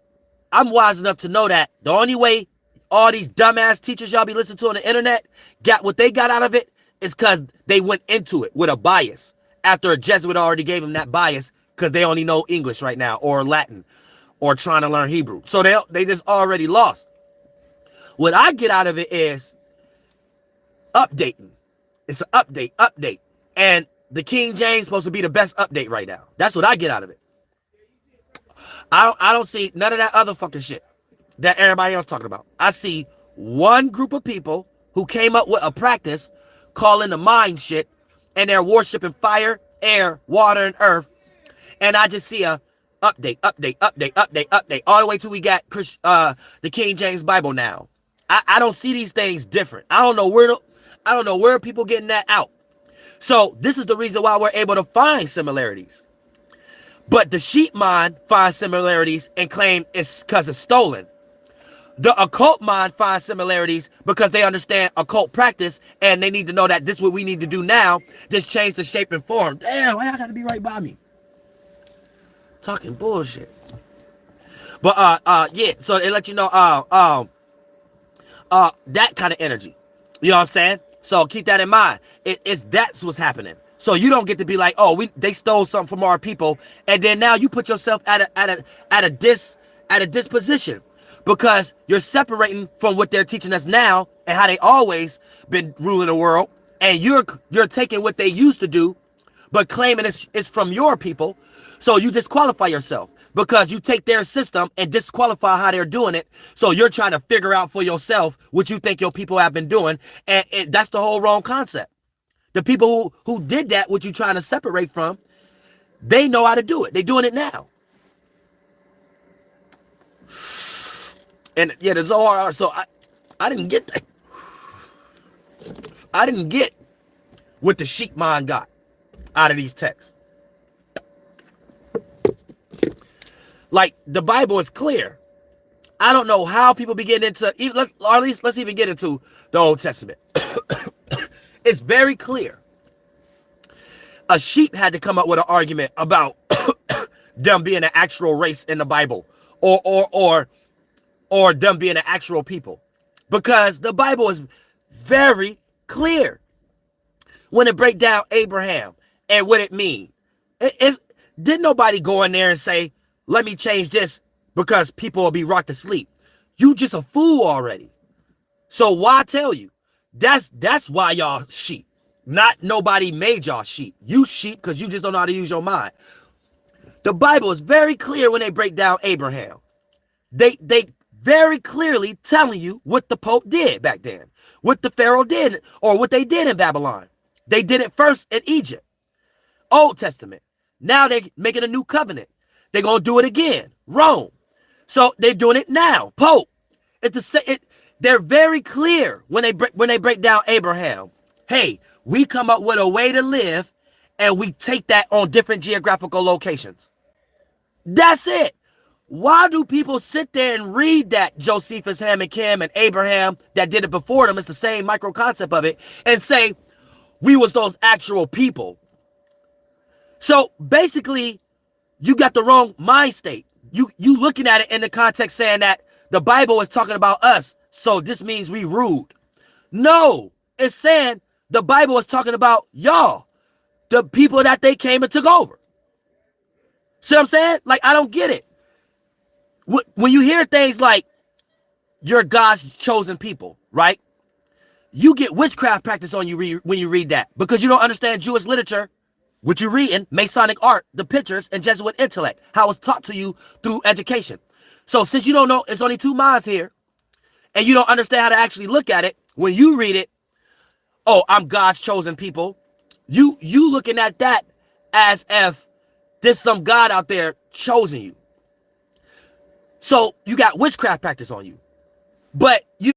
I'm wise enough to know that the only way all these dumbass teachers y'all be listening to on the internet got what they got out of it is because they went into it with a bias after a Jesuit already gave them that bias because they only know English right now or Latin or trying to learn Hebrew. So they just already lost. What I get out of it is updating. It's an update. And the King James supposed to be the best update right now. That's what I get out of it. I don't see none of that other fucking shit that everybody else talking about. I see one group of people who came up with a practice calling the mind shit, and they're worshiping fire, air, water, and earth. And I just see a update, all the way till we got the King James Bible now. I don't see these things different. I don't know where people getting that out. So this is the reason why we're able to find similarities. But the sheep mind finds similarities and claim it's because it's stolen. The occult mind finds similarities because they understand occult practice and they need to know that this is what we need to do now. Just change the shape and form. Damn, why y'all gotta be right by me? Talking bullshit. But yeah, so it let you know that kind of energy. You know what I'm saying? So keep that in mind. That's what's happening. So you don't get to be like, oh, they stole something from our people, and then now you put yourself at a disposition because you're separating from what they're teaching us now and how they always been ruling the world, and you're taking what they used to do, but claiming it's from your people. So you disqualify yourself because you take their system and disqualify how they're doing it. So you're trying to figure out for yourself what you think your people have been doing, and that's the whole wrong concept. The people who did that, what you're trying to separate from, they know how to do it. They're doing it now. And yeah, the Zohar, so I didn't get that. I didn't get what the sheep mind got. out of these texts. Like, the Bible is clear. I don't know how people be getting into, or at least let's even get into the Old Testament. It's very clear. A sheep had to come up with an argument about them being an actual race in the Bible, or them being an actual people, because the Bible is very clear when it break down Abraham and what it mean. Didn't nobody go in there and say, let me change this because people will be rocked to sleep. You just a fool already. So why tell you? That's why y'all sheep. Not nobody made y'all sheep. You sheep because you just don't know how to use your mind. The Bible is very clear when they break down Abraham. They very clearly telling you what the Pope did back then, what the Pharaoh did, or what they did in Babylon. They did it first in Egypt. Old Testament. Now they're making a new covenant. They're going to do it again. Rome. So they're doing it now. Pope. They're very clear when they break down Abraham. Hey, we come up with a way to live and we take that on different geographical locations. That's it. Why do people sit there and read that Josephus, Ham, and Cam, and Abraham that did it before them? It's the same micro concept of it, and say we was those actual people. So basically, you got the wrong mind state. You looking at it in the context saying that the Bible is talking about us, so this means we rude. No, it's saying the Bible is talking about y'all, the people that they came and took over. See what I'm saying? Like, I don't get it. When you hear things like, you're God's chosen people, right? You get witchcraft practice on you when you read that, because you don't understand Jewish literature, what you're reading, Masonic art, the pictures, and Jesuit intellect, how it's taught to you through education. So since you don't know, it's only two minds here, and you don't understand how to actually look at it, when you read it, oh, I'm God's chosen people, you looking at that as if there's some God out there chosen you. So you got witchcraft practice on you. But you